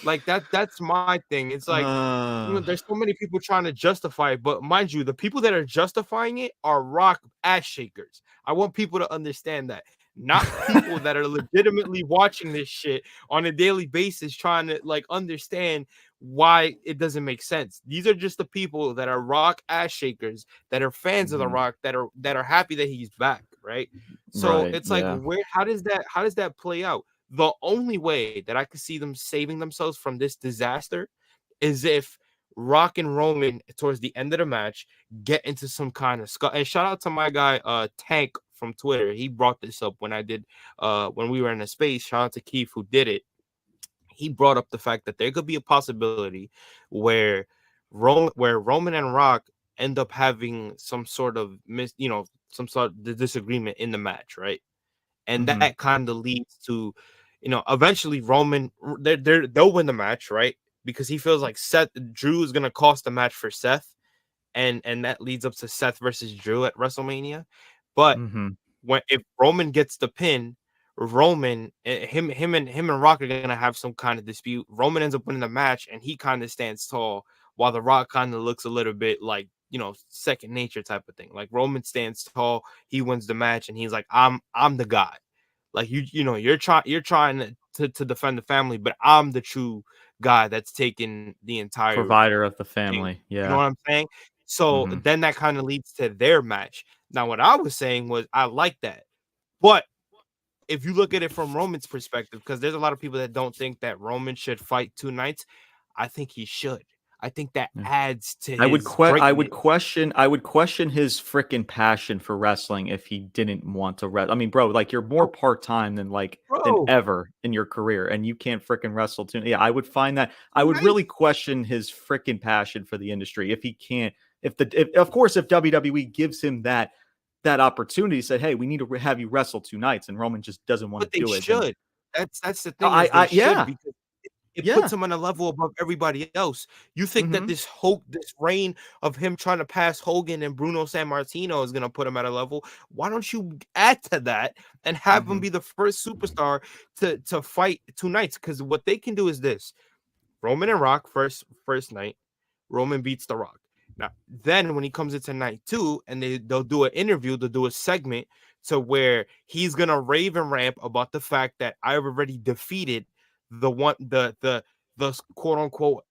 Like that's my thing. It's like, there's so many people trying to justify it, but mind you, the people that are justifying it are Rock ass shakers. I want people to understand that. Not people that are legitimately watching this shit on a daily basis, trying to like understand why it doesn't make sense. These are just the people that are Rock ass shakers, that are fans of the Rock, that are happy that he's back, right? So Right. it's like, Yeah. where how does that play out? The only way that I could see them saving themselves from this disaster is if Rock and Roman towards the end of the match get into some kind of scuffle. And shout out to my guy Tank from Twitter. He brought this up when when we were in a space. Shout out to Keith who did it. He brought up the fact that there could be a possibility where Roman and Rock end up having some sort of some sort of disagreement in the match, right? And that kind of leads to, eventually Roman they'll win the match, right? Because he feels like Drew is gonna cost the match for Seth, and that leads up to Seth versus Drew at WrestleMania. But if Roman gets the pin, him and Rock are gonna have some kind of dispute. Roman ends up winning the match, and he kind of stands tall, while the Rock kind of looks a little bit like, second nature type of thing. Like, Roman stands tall, he wins the match, and he's like, I'm the guy. Like, you're trying to defend the family, but I'm the true guy that's taking the entire Provider of the thing. family. You know Yeah. what I'm saying? So then that kind of leads to their match. Now, what I was saying was I like that. But if you look at it from Roman's perspective, because there's a lot of people that don't think that Roman should fight 2 nights, I think he should. I think that adds to his I would greatness. question his freaking passion for wrestling if he didn't want to wrestle. I mean, bro, like, you're more part-time than Bro, ever in your career, and you can't freaking wrestle too. Yeah, I would find that I would nice. really question his freaking passion for the industry if he can't. If of course, if WWE gives him that opportunity, said, hey, we need to have you wrestle 2 nights, and Roman just doesn't want But to they do it, then should. That's the thing, is they should, yeah, because it yeah. puts him on a level above everybody else. You think that Mhm. this reign of him trying to pass Hogan and Bruno Sammartino is gonna put him at a level? Why don't you add to that and have him Mhm. be the first superstar to fight 2 nights? Because what they can do is this: Roman and Rock first night, Roman beats The Rock. Now, then when he comes into night 2, and they'll do an interview, they'll do a segment to where he's gonna rave and ramp about the fact that I've already defeated the quote unquote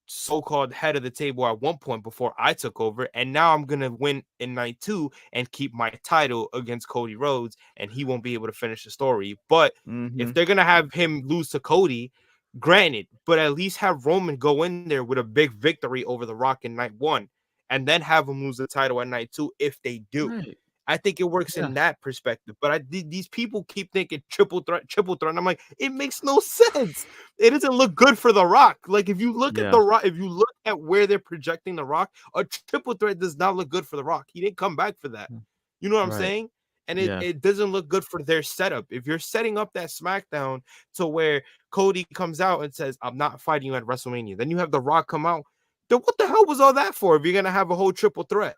so-called head of the table at one point before I took over, and now I'm gonna win in night 2 and keep my title against Cody Rhodes, and he won't be able to finish the story. But if Mhm. they're gonna have him lose to Cody, granted, but at least have Roman go in there with a big victory over The Rock in night 1, and then have him lose the title at night 2 if they do. Right. I think it works Yeah. in that perspective. But these people keep thinking triple threat, triple threat. And I'm like, it makes no sense. It doesn't look good for The Rock. Like, if you look at Yeah. The Rock, if you look at where they're projecting The Rock, a triple threat does not look good for The Rock. He didn't come back for that. You know what I'm Right. saying? And Yeah. it doesn't look good for their setup. If you're setting up that SmackDown to where Cody comes out and says, I'm not fighting you at WrestleMania, then you have The Rock come out, then what the hell was all that for if you're gonna have a whole triple threat?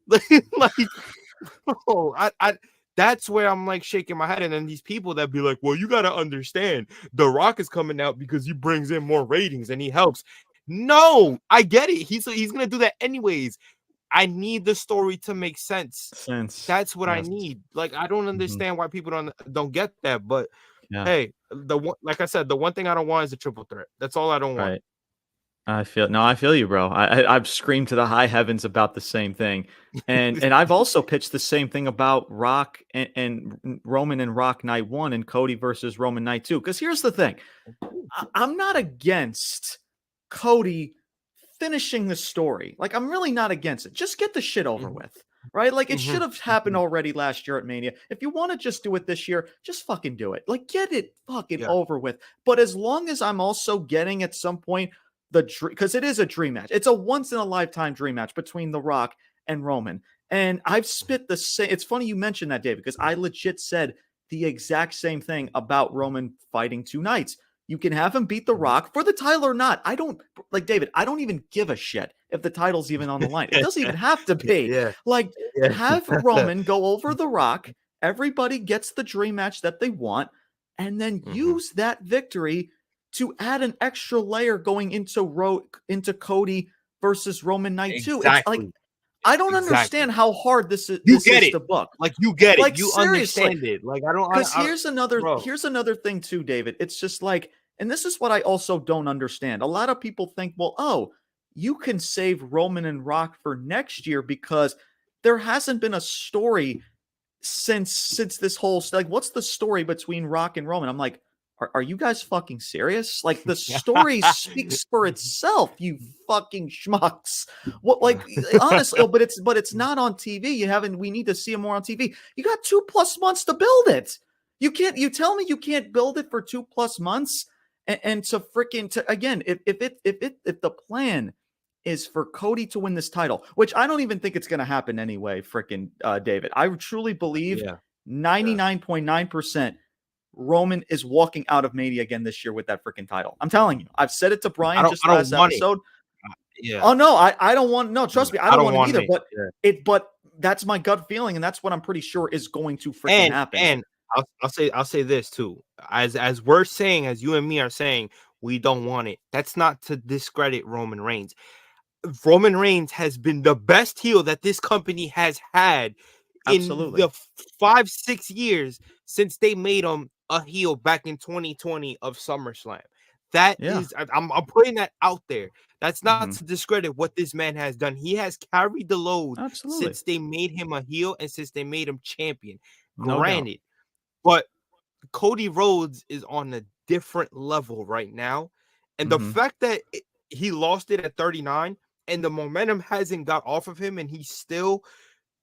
Like, bro, I that's where I'm like shaking my head. And then these people that be like, well, you got to understand, The Rock is coming out because he brings in more ratings and he helps. No, I get it. He's gonna do that anyways. I need the story to make sense. Sense. That's what I Yes. need. Like, I don't Mhm. understand why people don't get that. But Yeah. hey, the one, like I said, the one thing I don't want is a triple threat. That's all I don't want. Right. I feel you, bro. I've screamed to the high heavens about the same thing, and I've also pitched the same thing about Rock and Roman and Rock night 1 and Cody versus Roman night 2. Because here's the thing, I'm not against Cody finishing the story. Like, I'm really not against it. Just get the shit over Mhm, with, right? Like, it should mhm, have happened mhm. already last year at Mania. If you want to just do it this year, just fucking do it. Like, get it fucking Yeah. over with. But as long as I'm also getting at some point because it is a dream match. It's a once in a lifetime dream match between The Rock and Roman. And I've spit the same. It's funny you mentioned that, David, because I legit said the exact same thing about Roman fighting 2 nights. You can have him beat The Rock for the title or not. I don't like David. I don't even give a shit if the title's even on the line. It doesn't even have to be. Yeah. Like, Yeah. have Roman go over The Rock. Everybody gets the dream match that they want, and then use that victory to add an extra layer going into Cody versus Roman night 2. It's like, I don't understand how hard this is to book. Like, you get it. Like, You seriously. understand it. Like, I don't. Because here's another thing too, David. It's just like, and this is what I also don't understand. A lot of people think, well, oh, you can save Roman and Rock for next year because there hasn't been a story since this whole, like, what's the story between Rock and Roman? I'm like, are you guys fucking serious? Like, the story speaks for itself, you fucking schmucks. What, like, honestly, but it's not on TV. We need to see it more on TV. You got 2+ months to build it. You tell me you can't build it for 2+ months and to freaking, again, if the plan is for Cody to win this title, which I don't even think it's going to happen anyway, freaking David. I truly believe 99.9% Roman is walking out of Mania again this year with that freaking title. I'm telling you. I've said it to Brian just last episode. Oh no, I don't want. No, trust me, I don't want it either. But that's my gut feeling, and that's what I'm pretty sure is going to freaking happen. And I'll say this too. As we're saying, as you and me are saying, we don't want it. That's not to discredit Roman Reigns. Roman Reigns has been the best heel that this company has had in the 5-6 years since they made him a heel back in 2020 of SummerSlam. That is, I'm putting that out there. That's not to discredit what this man has done. He has carried the load since they made him a heel and since they made him champion. Granted, but Cody Rhodes is on a different level right now. And the fact that he lost it at 39 and the momentum hasn't got off of him and he still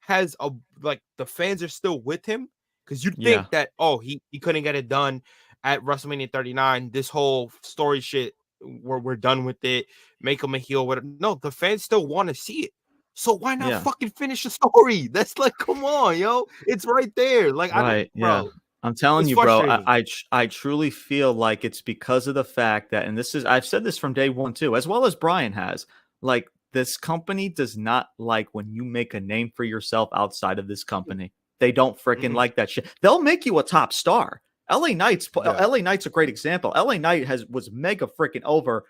has the fans are still with him, because you'd think that, oh, he couldn't get it done at WrestleMania 39. This whole story shit, we're done with it. Make him a heel. Whatever. No, the fans still want to see it. So why not fucking finish the story? That's like, come on, yo. It's right there. Like, bro. I'm telling you, bro, I truly feel like it's because of the fact that, and I've said this from day one too, as well as Brian has, like, this company does not like when you make a name for yourself outside of this company. They don't freaking like that shit. They'll make you a top star. LA Knight's a great example. LA Knight was mega freaking over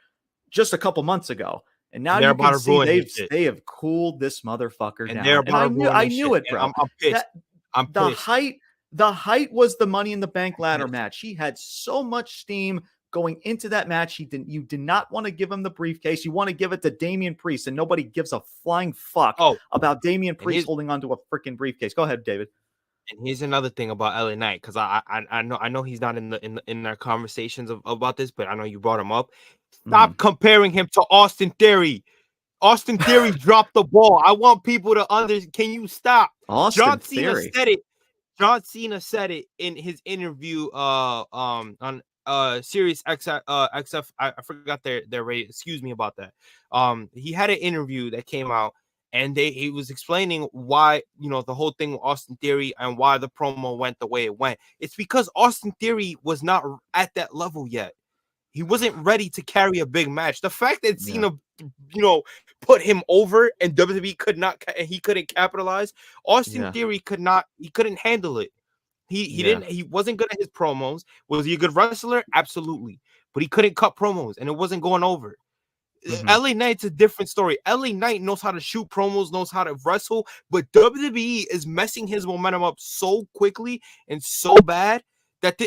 just a couple months ago. And now you can see they have cooled this motherfucker down. I knew it, bro. I'm pissed. The height was the Money in the Bank ladder match. He had so much steam going into that match. You did not want to give him the briefcase. You want to give it to Damian Priest, and nobody gives a flying fuck about Damian Priest holding onto a freaking briefcase. Go ahead, David. And here's another thing about LA Knight, because I know he's not in our conversations about this, but I know you brought him up. Stop comparing him to Austin Theory. Austin Theory dropped the ball. I want people to understand. Can you stop? John Cena said it in his interview on Sirius XF. I forgot their rate. Excuse me about that. He had an interview that came out, and he was explaining why, the whole thing with Austin Theory and why the promo went the way it went. It's because Austin Theory was not at that level yet. He wasn't ready to carry a big match. The fact that Cena, put him over and WWE couldn't capitalize. Austin Theory couldn't handle it. He wasn't good at his promos. Was he a good wrestler? Absolutely. But he couldn't cut promos and it wasn't going over. LA Knight's a different story. LA Knight knows how to shoot promos, knows how to wrestle, but WWE is messing his momentum up so quickly and so bad that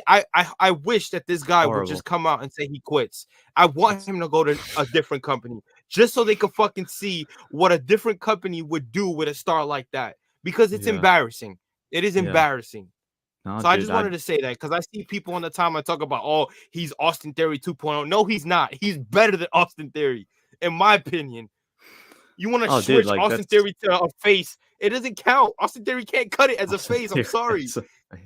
I wish that this guy would just come out and say he quits. I want him to go to a different company just so they could fucking see what a different company would do with a star like that, because it's embarrassing. It is embarrassing. No, so I just wanted to say that, because I see people on the time I talk about, oh, he's Austin Theory 2.0. No, he's not. He's better than Austin Theory, in my opinion. You want to switch Austin Theory to a face? It doesn't count. Austin Theory can't cut it as a face. I'm sorry.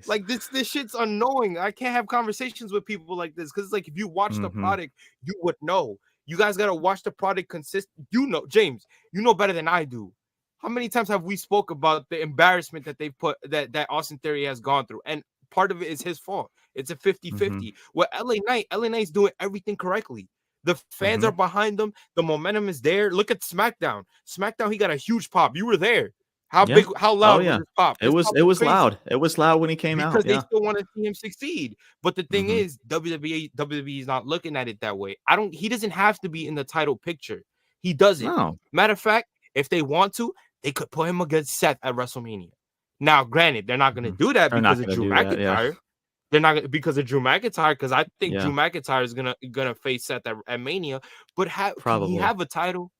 Like, this shit's annoying. I can't have conversations with people like this, because it's like, if you watch the product, you would know. You guys got to watch the product consistent. James, you know better than I do. How many times have we spoke about the embarrassment that they put that Austin Theory has gone through? And part of it is his fault. It's a 50-50. Well, LA Knight's doing everything correctly. The fans are behind them. The momentum is there. Look at SmackDown. SmackDown, he got a huge pop. You were there. How loud was his pop? It was crazy. loud. It was loud when he came out. Because they still want to see him succeed. But the thing is, WWE is not looking at it that way. He doesn't have to be in the title picture. He doesn't. No. Matter of fact, if they want to, they could put him against Seth at WrestleMania. Now, granted, they're not going to do that because of Drew McIntyre. They're not because of Drew McIntyre, because I think Drew McIntyre is gonna face Seth at Mania. But can he have a title?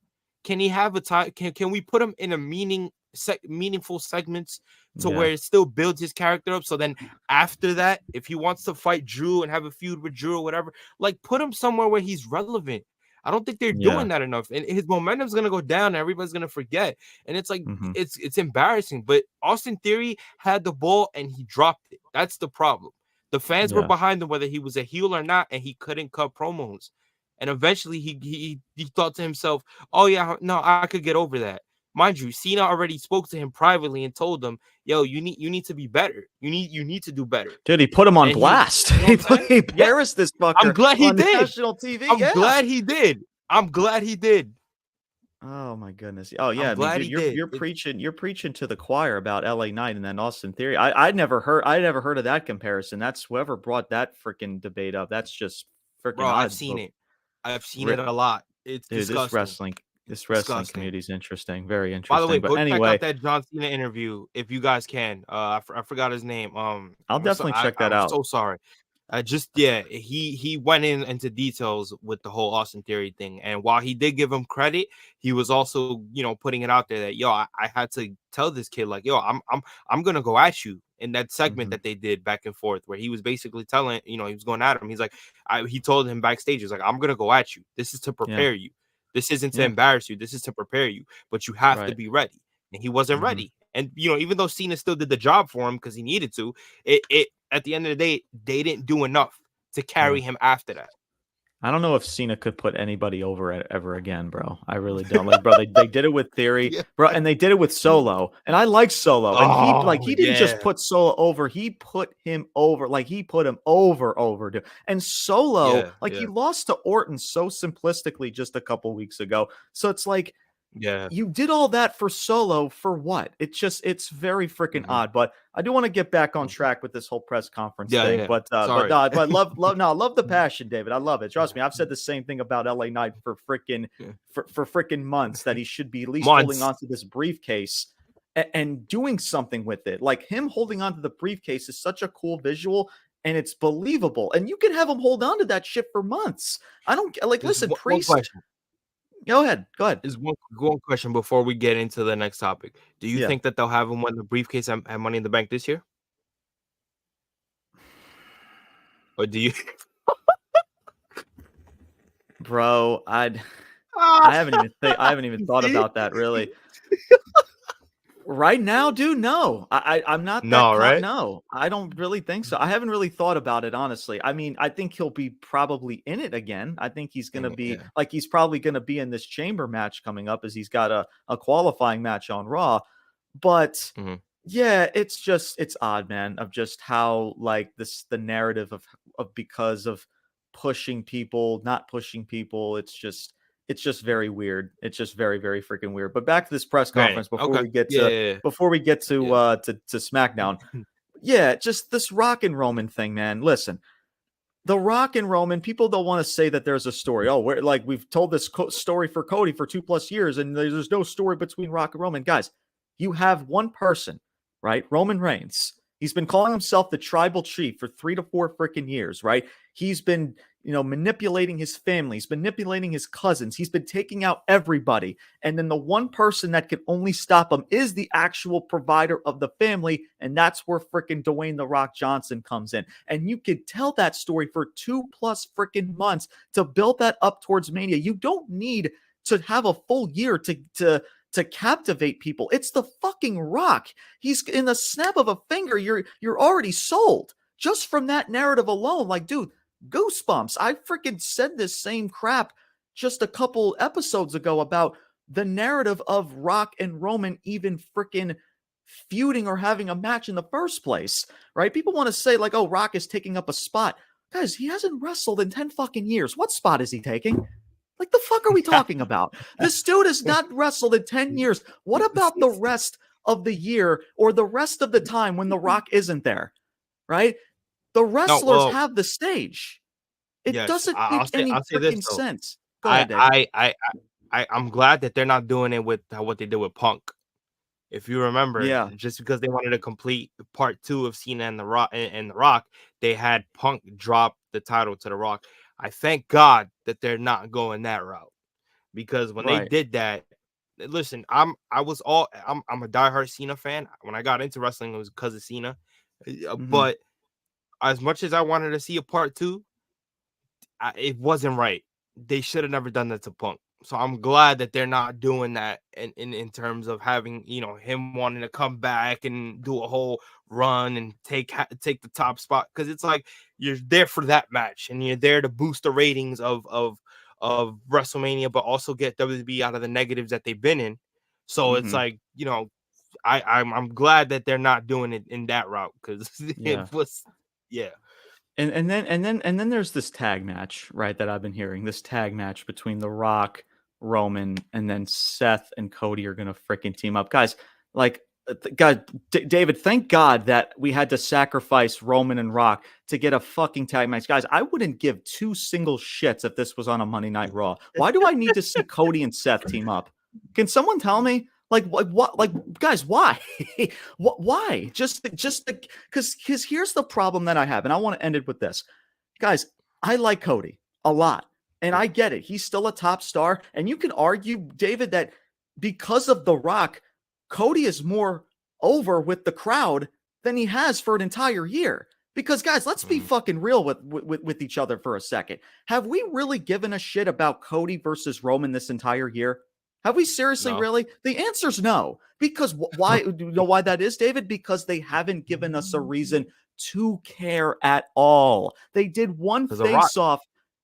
Can he have a title? Can we put him in a meaningful segments to where it still builds his character up? So then after that, if he wants to fight Drew and have a feud with Drew or whatever, like put him somewhere where he's relevant. I don't think they're doing that enough, and his momentum's gonna go down, and everybody's gonna forget. And it's like it's embarrassing. But Austin Theory had the ball and he dropped it. That's the problem. The fans were behind him, whether he was a heel or not, and he couldn't cut promos. And eventually, he thought to himself, "Oh yeah, no, I could get over that." Mind you, Cena already spoke to him privately and told him, "Yo, you need to be better. You need to do better." Dude, he put him on blast. He embarrassed this fucker. I'm glad he did. National TV. I'm glad he did. I'm glad he did. Oh my goodness! Oh yeah, you're preaching to the choir about LA Knight and then Austin Theory. I never heard of that comparison. That's whoever brought that freaking debate up. That's just freaking. Bro, I've seen it. I've seen it a lot. It's disgusting. This wrestling community is interesting. Very interesting. By the way, but go anyway, check out that John Cena interview if you guys can. I forgot his name. I'll definitely check that out. I'm so sorry. He went into details with the whole Austin Theory thing, and while he did give him credit, he was also putting it out there that I had to tell this kid like I'm gonna go at you in that segment that they did back and forth where he was basically telling he was going at him. He's like he told him backstage, he's like, I'm gonna go at you. This is to prepare you. This isn't to embarrass you. This is to prepare you. But you have to be ready. And he wasn't ready. And even though Cena still did the job for him because he needed to, it at the end of the day, they didn't do enough to carry him after that. I don't know if Cena could put anybody over ever again, bro. I really don't. Like, bro, they did it with Theory, bro, and they did it with Solo. And I like Solo. And he didn't just put Solo over, he put him over. Like he put him over, dude. And Solo, he lost to Orton so simplistically just a couple weeks ago. So it's like, you did all that for Solo for what? It's very freaking odd. But I do want to get back on track with this whole press conference thing. But I love the passion, David. I love it. Trust me, I've said the same thing about LA Knight for freaking months, that he should be at least holding on to this briefcase and doing something with it. Like him holding on to the briefcase is such a cool visual. And it's believable. And you can have him hold on to that shit for months. I don't like. Listen, Priest. Go ahead. Is one question before we get into the next topic. Do you think that they'll have him win the briefcase and have Money in the Bank this year? Or do you? Bro, I haven't even thought about that really. Right now, dude, no. I'm not. Right? No, I don't really think so. I haven't really thought about it, honestly. I mean, I think he'll be probably in it again. I think he's going to be he's probably going to be in this chamber match coming up, as he's got a qualifying match on Raw. But it's odd, man, of just how the narrative of because of pushing people, not pushing people. It's just very weird. It's just very, very freaking weird. But back to this press conference before we get to SmackDown. Just this Rock and Roman thing, man. Listen, the Rock and Roman, people don't want to say that there's a story. Oh, we've told this story for Cody for 2+ years, and there's no story between Rock and Roman. Guys, you have one person, right? Roman Reigns. He's been calling himself the tribal chief for 3 to 4 freaking years, right? He's been manipulating his family. He's manipulating his cousins. He's been taking out everybody. And then the one person that can only stop him is the actual provider of the family. And that's where freaking Dwayne The Rock Johnson comes in. And you could tell that story for 2+ freaking months to build that up towards Mania. You don't need to have a full year to captivate people. It's the fucking Rock. He's in the snap of a finger. You're already sold just from that narrative alone. Like, dude, goosebumps. I freaking said this same crap just a couple episodes ago about the narrative of Rock and Roman even freaking feuding or having a match in the first place, right? People want to say like, oh, Rock is taking up a spot. Guys, he hasn't wrestled in 10 fucking years. What spot is he taking? Like, the fuck are we talking about? This dude has not wrestled in 10 years. What about the rest of the year or the rest of the time when The Rock isn't there, right? The wrestlers have the stage. It doesn't make any freaking sense. Go ahead, David. I'm glad that they're not doing it with what they did with Punk. If you remember, just because they wanted to complete part 2 of Cena and the Rock, they had Punk drop the title to the Rock. I thank God that they're not going that route, because when they did that, listen, I'm a diehard Cena fan. When I got into wrestling, it was because of Cena. But as much as I wanted to see a part 2, it wasn't right. They should have never done that to Punk. So I'm glad that they're not doing that in terms of having, him wanting to come back and do a whole run and take the top spot, because it's like you're there for that match and you're there to boost the ratings of WrestleMania, but also get WWE out of the negatives that they've been in. So it's like, I'm glad that they're not doing it in that route, because it was And then there's this tag match, right, that I've been hearing. This tag match between The Rock, Roman, and then Seth and Cody are going to freaking team up. Guys, David, thank God that we had to sacrifice Roman and Rock to get a fucking tag match. Guys, I wouldn't give 2 single shits if this was on a Monday Night Raw. Why do I need to see Cody and Seth team up? Can someone tell me? Guys, why? Why? Just because here's the problem that I have, and I want to end it with this. Guys, I like Cody a lot, and I get it. He's still a top star, and you can argue, David, that because of The Rock, Cody is more over with the crowd than he has for an entire year. Because, guys, let's be fucking real with each other for a second. Have we really given a shit about Cody versus Roman this entire year? Have we seriously really? The answer's no. Because why? Do you know why that is, David? Because they haven't given us a reason to care at all. They did one face-off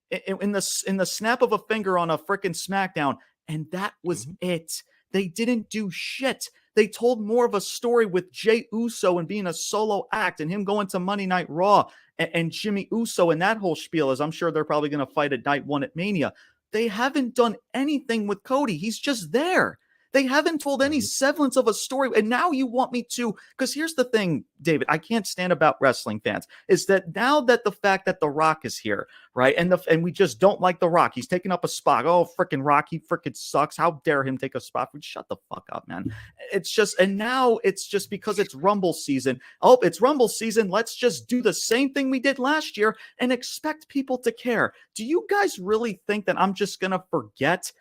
in the snap of a finger on a freaking SmackDown, and that was it. They didn't do shit. They told more of a story with Jey Uso and being a solo act and him going to Monday Night Raw and Jimmy Uso and that whole spiel, as I'm sure they're probably going to fight at night 1 at Mania. They haven't done anything with Cody. He's just there. They haven't told any semblance of a story. And now you want me to, because here's the thing, David, I can't stand about wrestling fans, is that now that the fact that The Rock is here, right? And we just don't like The Rock. He's taking up a spot. Oh, freaking Rock, he freaking sucks. How dare him take a spot? Shut the fuck up, man. It's just, and now it's just because it's Rumble season. Oh, it's Rumble season. Let's just do the same thing we did last year and expect people to care. Do you guys really think that I'm just going to forget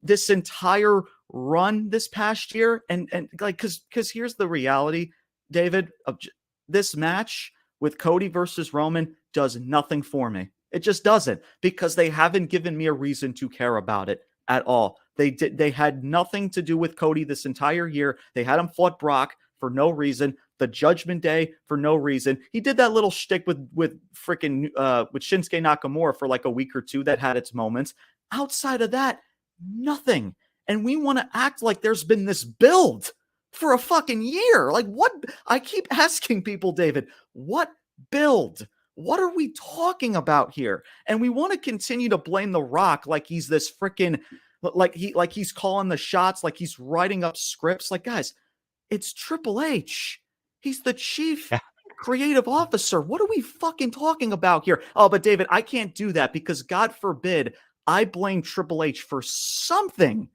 this entire run this past year? And like, because here's the reality, David, of this match with Cody versus Roman does nothing for me. It just doesn't, because they haven't given me a reason to care about it at all. They had nothing to do with Cody this entire year. They had him fought Brock for no reason. The Judgment Day for no reason. He did that little shtick with Shinsuke Nakamura for like a week or 2 that had its moments. Outside of that, nothing. And we want to act like there's been this build for a fucking year. Like, what? I keep asking people, David, what build? What are we talking about here? And we want to continue to blame The Rock like he's this freaking, like he's calling the shots, like he's writing up scripts. Like, guys, it's Triple H. He's the chief creative officer. What are we fucking talking about here? Oh, but David, I can't do that because God forbid I blame Triple H for something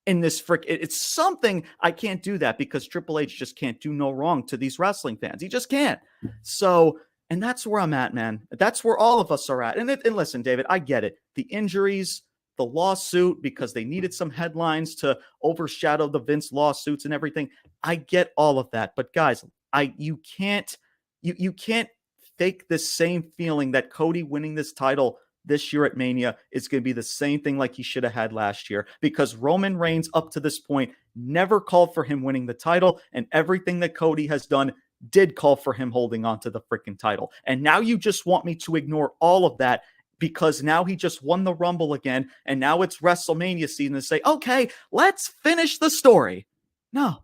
in this it's something. I can't do that because Triple H just can't do no wrong to these wrestling fans. He just can't. So, and that's where I'm at, man. That's where all of us are at. And listen, David, I get it. The injuries, the lawsuit, because they needed some headlines to overshadow the Vince lawsuits and everything. I get all of that. But guys, you can't fake this same feeling that Cody winning this title this year at Mania is going to be the same thing like he should have had last year, because Roman Reigns up to this point never called for him winning the title, and everything that Cody has done did call for him holding on to the freaking title. And now you just want me to ignore all of that because now he just won the Rumble again, and now it's WrestleMania season, and say, okay, let's finish the story. No,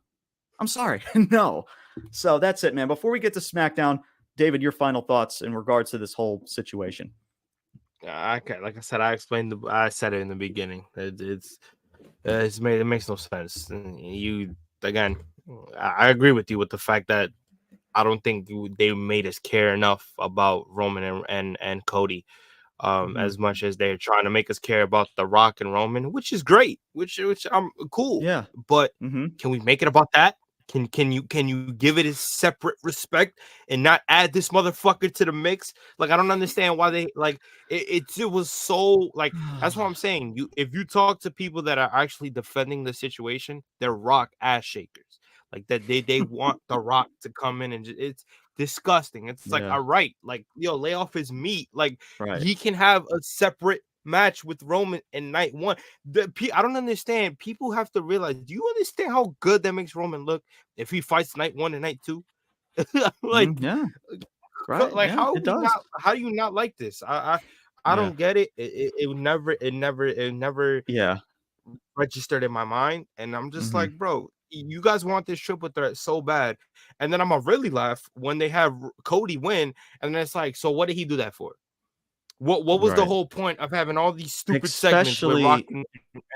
I'm sorry. No. So that's it, man. Before we get to SmackDown, David, your final thoughts in regards to this whole situation. Like I said, I said it in the beginning. It makes no sense. You again, I agree with you with the fact that I don't think they made us care enough about Roman and Cody, as much as they're trying to make us care about The Rock and Roman, which is great, which I'm cool. Yeah. But Mm-hmm. can we make it about that? Can you give it a separate respect and not add this motherfucker to the mix? Like, I don't understand why they like it was so like that's what I'm saying. If you talk to people that are actually defending the situation, they're Rock ass shakers. Like that they want The Rock to come in and it's disgusting. It's like, Yeah. all right, like lay off his meat. Like Right. he can have a separate match with Roman in night one. I don't understand. People have to realize. Do you understand how good that makes Roman look if he fights night one and night two? Like, yeah. Right. like Yeah, it does. how do you not like this? I Yeah. don't get it. It never Yeah. registered in my mind, and I'm just like, bro, you guys want this triple threat so bad, and then I'm gonna really laugh when they have Cody win, and then it's like, so what did he do that for? What was the Right. whole point of having all these stupid segments with Rock and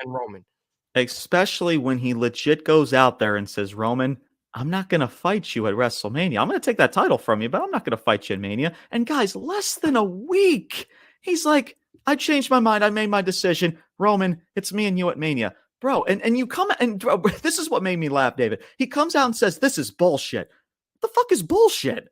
Roman? Especially when he legit goes out there and says, Roman, I'm not going to fight you at WrestleMania. I'm going to take that title from you, but I'm not going to fight you in Mania. And guys, less than a week, he's like, I changed my mind. I made my decision. Roman, it's me and you at Mania. Bro, and you come and bro, this is what made me laugh, David. He comes out and says, this is bullshit. The fuck is bullshit?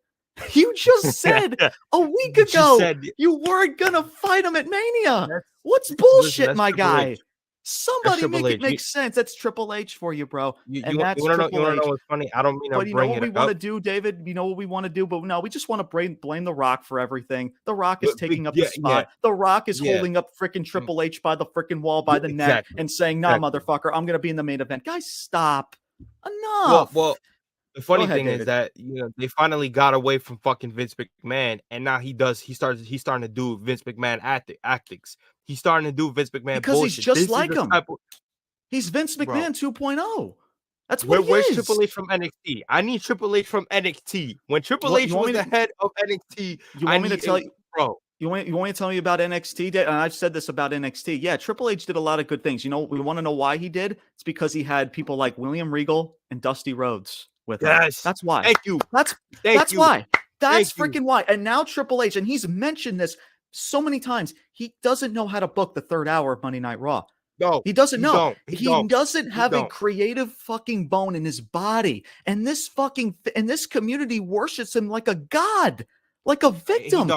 You just said a week ago you weren't going to fight him at Mania. What's bullshit, my guy? Somebody make it make sense. That's Triple H for you, bro. And that's Triple H. You want to know what's funny? I don't mean to bring it up. But you know what we want to do, David? You know what we want to do? But no, we just want to blame The Rock for everything. The Rock is taking up the spot. The Rock is holding up freaking Triple H by the freaking wall, by the neck, and saying, nah, motherfucker, I'm going to be in the main event. Guys, stop. Enough. Well, the funny thing is that they finally got away from fucking Vince McMahon, and now he's starting to do Vince McMahon tactics. He's starting to do Vince McMahon because bullshit. He's just like him. He's Vince McMahon 2.0. That's what he is. Where's Triple H from NXT? I need Triple H from NXT. When Triple H was the head of NXT, you want me to tell you, bro? You want me to tell you about NXT? And I've said this about NXT. Yeah, Triple H did a lot of good things. You know, we want to know why he did? It's because he had people like William Regal and Dusty Rhodes with him. That's why. Thank you. That's why. That's freaking why. And now Triple H, and he's mentioned this so many times, he doesn't know how to book the third hour of Monday Night Raw. No, he doesn't know. He doesn't have a creative fucking bone in his body. And this community worships him like a god, like a victim.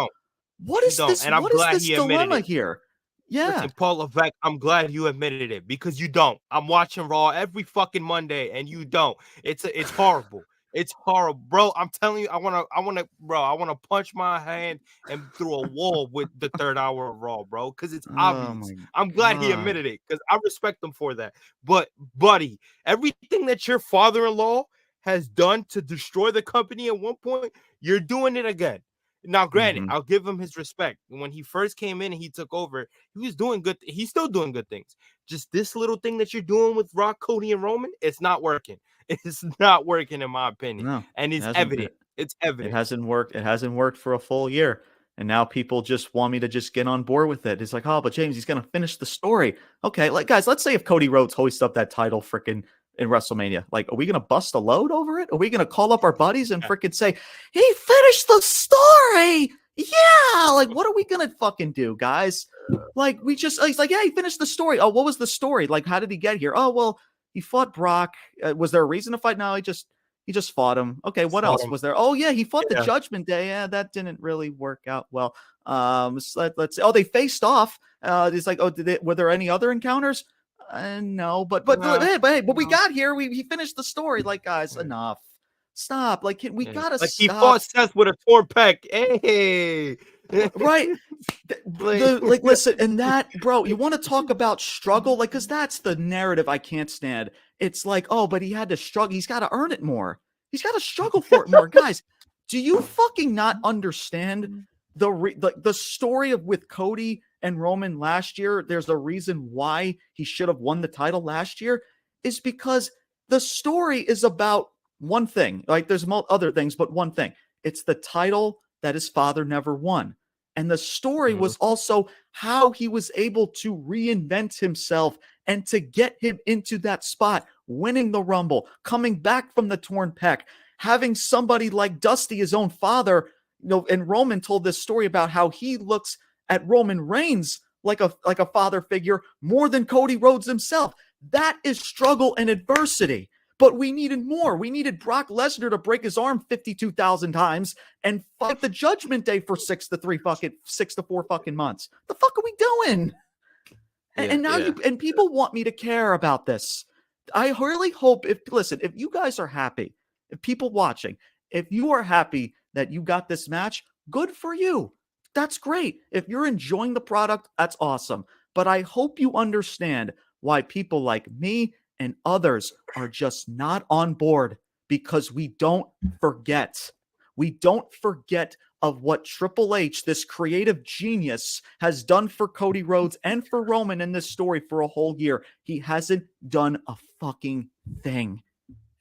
What is this? And what is this dilemma here? Yeah. Listen, Paul Levesque, I'm glad you admitted it because you don't. I'm watching Raw every fucking Monday and you don't. It's horrible. It's horrible, bro. I'm telling you, I want to punch my hand and through a wall with the third hour of Raw, bro, because it's obvious. I'm glad he admitted it because I respect him for that. But, buddy, everything that your father-in-law has done to destroy the company at one point, you're doing it again. Now, granted, I'll give him his respect. When he first came in and he took over, he was doing good. He's still doing good things. Just this little thing that you're doing with Rock, Cody, and Roman, it's not working. It's not working, in my opinion. No, and it's evident. It's evident. It hasn't worked. It hasn't worked for a full year. And now people just want me to just get on board with it. It's like, oh, but James, he's going to finish the story. Okay, like guys, let's say if Cody Rhodes hoists up that title freaking in WrestleMania, like, are we going to bust a load over it? Are we going to call up our buddies and freaking say, he finished the story? Yeah, like, what are we going to fucking do, guys? Like, he's like, yeah, he finished the story. Oh, what was the story? Like, how did he get here? Oh, well, he fought Brock. Was there a reason to fight? No, he just fought him. Okay, what else was there? Oh, yeah, he fought the Judgment Day. Yeah, that didn't really work out well. So let's see. Oh, they faced off. It's like, oh, were there any other encounters? No, but we got here. He finished the story. Like, guys, enough. Stop. Like, we gotta stop. He fought Seth with a torn pec. Hey, right. Like, listen, and that, bro, you want to talk about struggle? Like, because that's the narrative I can't stand. It's like, oh, but he had to struggle. He's got to earn it more. He's got to struggle for it more. Guys, do you fucking not understand the story with Cody and Roman last year? There's a reason why he should have won the title last year, is because the story is about one thing. Like there's other things, but one thing. It's the title that his father never won. And the story was also how he was able to reinvent himself and to get him into that spot, winning the Rumble, coming back from the torn pec, having somebody like Dusty, his own father, and Roman told this story about how he looks at Roman Reigns like a father figure more than Cody Rhodes himself. That is struggle and adversity. But we needed more. We needed Brock Lesnar to break his arm 52,000 times and fight the Judgment Day for 6 to 4 fucking months. The fuck are we doing? And now people want me to care about this. I really hope if you guys are happy, if people watching, if you are happy that you got this match, good for you. That's great. If you're enjoying the product, that's awesome. But I hope you understand why people like me and others are just not on board, because we don't forget. We don't forget of what Triple H, this creative genius, has done for Cody Rhodes and for Roman in this story for a whole year. He hasn't done a fucking thing.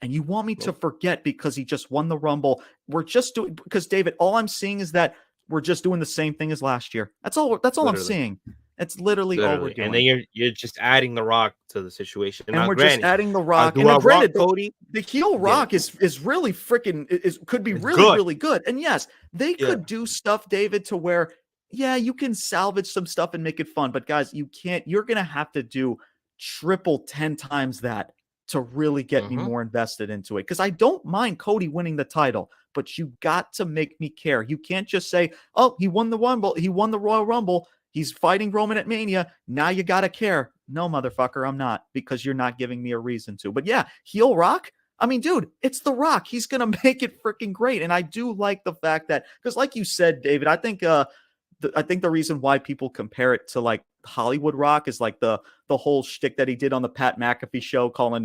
And you want me to forget because he just won the Rumble? We're just doing, because David, all I'm seeing is that we're just doing the same thing as last year. That's all I'm seeing. It's literally all we're doing. And then you're just adding The Rock to the situation. And we're just adding The Rock. And granted, Cody, the heel Rock is really freaking could be really good. And yes, they could do stuff, David, to where you can salvage some stuff and make it fun. But guys, you can't. You're gonna have to do triple 10 times that to really get me more invested into it. Because I don't mind Cody winning the title, but you got to make me care. You can't just say, "Oh, he won the Rumble. He won the Royal Rumble. He's fighting Roman at Mania. Now you got to care." No, motherfucker, I'm not, because you're not giving me a reason to. But yeah, heel Rock. I mean, dude, it's The Rock. He's going to make it freaking great. And I do like the fact that, because like you said, David, I think the reason why people compare it to like Hollywood Rock is like the whole shtick that he did on the Pat McAfee show, calling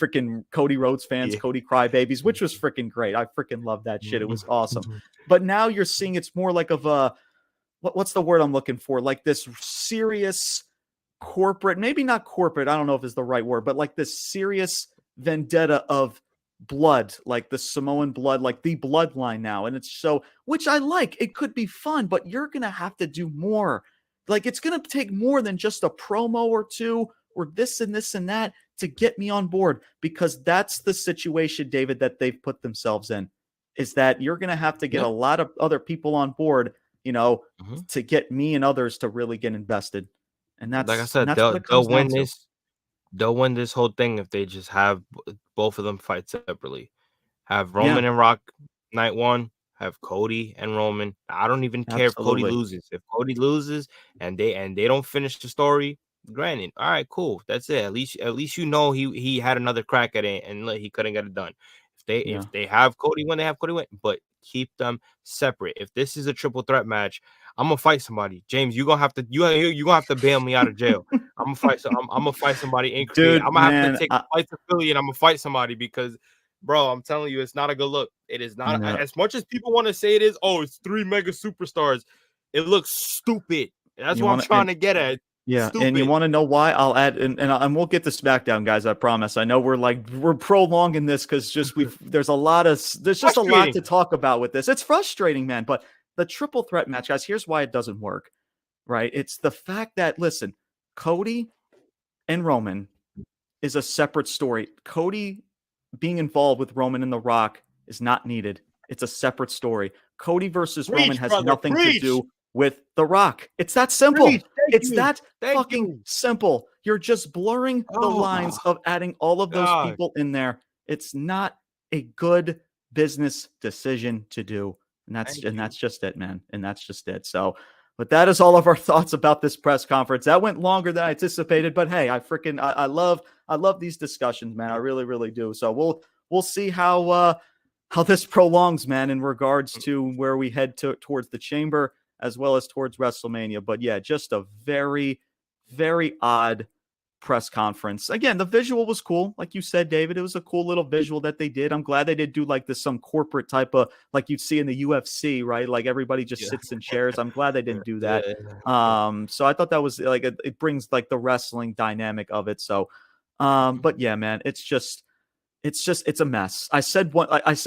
freaking Cody Rhodes fans Cody Crybabies, which was freaking great. I freaking love that shit. It was awesome. But now you're seeing it's more like of a, what's the word I'm looking for? Like this serious corporate, maybe not corporate, I don't know if it's the right word, but like this serious vendetta of blood, like the Samoan blood, like the bloodline now. And it's so, which I like. It could be fun, but you're going to have to do more. Like it's going to take more than just a promo or two or this and this and that to get me on board, because that's the situation, David, that they've put themselves in, is that you're going to have to get a lot of other people on board, to get me and others to really get invested. And that's, like I said, they'll win this. They'll win this whole thing if they just have both of them fight separately. Have Roman and Rock night one. Have Cody and Roman. I don't even care if Cody loses. If Cody loses and they don't finish the story, granted, all right, cool. That's it. At least he had another crack at it and he couldn't get it done. If they have Cody win, they have Cody win. But keep them separate. If this is a triple threat match, I'm gonna fight somebody. James, you're gonna have to bail me out of jail. I'm gonna fight somebody in Korea. I'm gonna have to take a flight to Philly and I'm gonna fight somebody, because bro, I'm telling you, it's not a good look. It is not. As much as people want to say it is, it's 3 mega superstars. It looks stupid. That's what I'm trying to get at. Yeah, stupid. And you want to know why? I'll add, and we'll get to SmackDown, guys. I promise. I know we're prolonging this because there's a lot to talk about with this. It's frustrating, man. But the triple threat match, guys, here's why it doesn't work. Right? It's the fact that, listen, Cody and Roman is a separate story. Cody being involved with Roman and The Rock is not needed. It's a separate story. Cody versus Roman has nothing to do with The Rock. It's that simple. It's that fucking simple. You're just blurring the lines of adding all of those people in there. It's not a good business decision to do. And that's just it, man. And that's just it. So, but that is all of our thoughts about this press conference. That went longer than I anticipated, but hey, I love these discussions, man. I really, really do. So we'll see how this prolongs, man, in regards to where we head towards the Chamber as well as towards WrestleMania. But yeah, just a very, very odd press conference. Again, the visual was cool. Like you said, David, it was a cool little visual that they did. I'm glad they did do like some corporate type of, like you'd see in the UFC, right? Like everybody just sits in chairs. I'm glad they didn't do that. So I thought that was like, it brings like the wrestling dynamic of it. So, but yeah, man, it's just, it's a mess. I said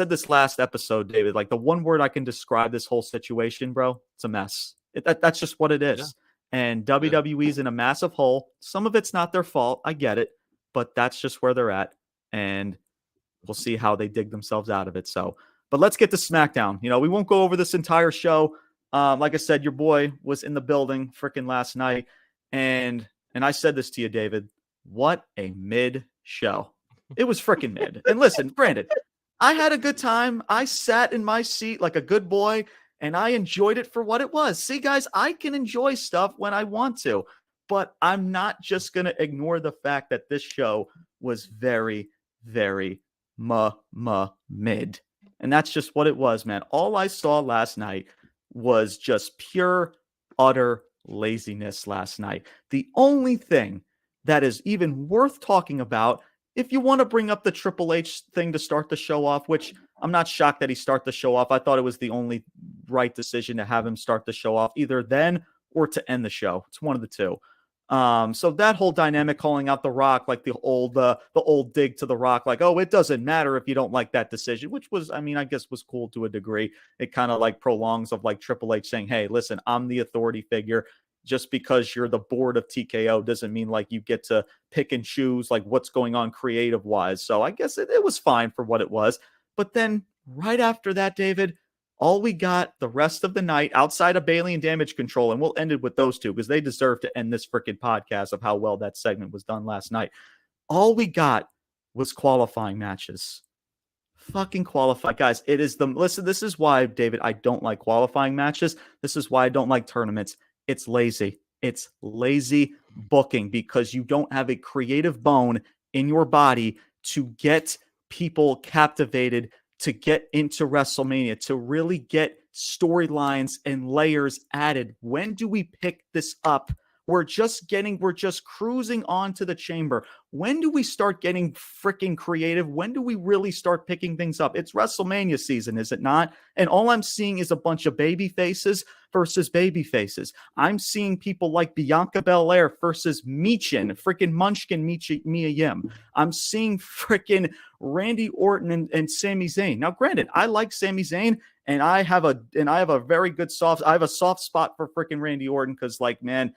this last episode, David, like the one word I can describe this whole situation, bro, it's a mess. That's just what it is. Yeah. And WWE's in a massive hole. Some of it's not their fault. I get it, but that's just where they're at. And we'll see how they dig themselves out of it. So, but let's get to SmackDown. We won't go over this entire show. Like I said, your boy was in the building freaking last night. And I said this to you, David, what a mid show. It was freaking mid. And listen, granted, I had a good time. I sat in my seat like a good boy, and I enjoyed it for what it was. See, guys, I can enjoy stuff when I want to, but I'm not just going to ignore the fact that this show was very, very mid. And that's just what it was, man. All I saw last night was just pure, utter laziness last night. The only thing that is even worth talking about, if you want to bring up the Triple H thing to start the show off, which I'm not shocked that he start the show off. I thought it was the only right decision to have him start the show off, either then or to end the show. It's one of the two. So that whole dynamic, calling out The Rock, like the old dig to The Rock, like, oh, it doesn't matter if you don't like that decision, which was, I mean, I guess was cool to a degree. It kind of like prolongs of like Triple H saying, hey, listen, I'm the authority figure. Just because you're the board of TKO doesn't mean like you get to pick and choose like what's going on creative wise. So I guess it was fine for what it was. But then right after that, David, all we got the rest of the night outside of Bayley and Damage Control, and we'll end it with those two because they deserve to end this freaking podcast of how well that segment was done last night. All we got was qualifying matches. Fucking qualify, guys. Listen, this is why, David, I don't like qualifying matches. This is why I don't like tournaments. It's lazy. It's lazy booking because you don't have a creative bone in your body to get people captivated, to get into WrestleMania, to really get storylines and layers added. When do we pick this up? We're just cruising on to the chamber. When do we start getting freaking creative? When do we really start picking things up? It's WrestleMania season, is it not? And all I'm seeing is a bunch of baby faces versus baby faces. I'm seeing people like Bianca Belair versus freaking Munchkin Mia Yim. I'm seeing freaking Randy Orton and Sami Zayn. Now, granted, I like Sami Zayn, and I have a very good I have a soft spot for freaking Randy Orton because, like, man,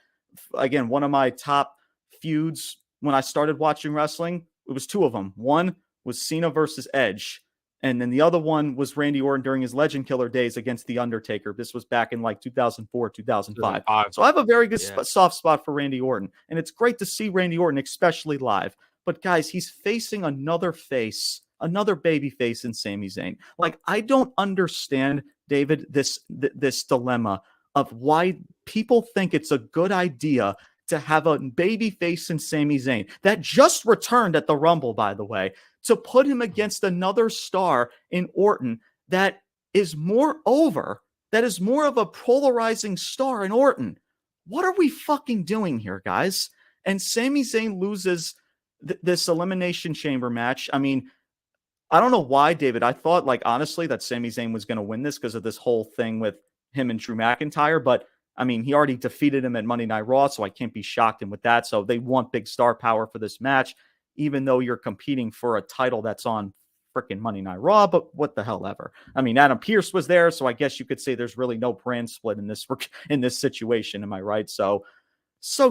again, one of my top feuds when I started watching wrestling, it was two of them. One was Cena versus Edge, and then the other one was Randy Orton during his Legend Killer days against The Undertaker. This was back in like 2004, 2005. So I have a very good soft spot for Randy Orton, and it's great to see Randy Orton, especially live. But guys, he's facing another baby face in Sami Zayn. Like, I don't understand, David, this dilemma of why people think it's a good idea to have a baby face in Sami Zayn that just returned at the Rumble, by the way, to put him against another star in Orton that is more of a polarizing star in Orton. What are we fucking doing here, guys? And Sami Zayn loses this Elimination Chamber match. I mean, I don't know why, David. I thought, like, honestly, that Sami Zayn was going to win this because of this whole thing with him and Drew McIntyre, but I mean, he already defeated him at Monday Night Raw, so I can't be shocked with that. So they want big star power for this match, even though you're competing for a title that's on freaking Monday Night Raw, but what the hell ever. I mean, Adam Pearce was there, so I guess you could say there's really no brand split in this situation. Am I right? So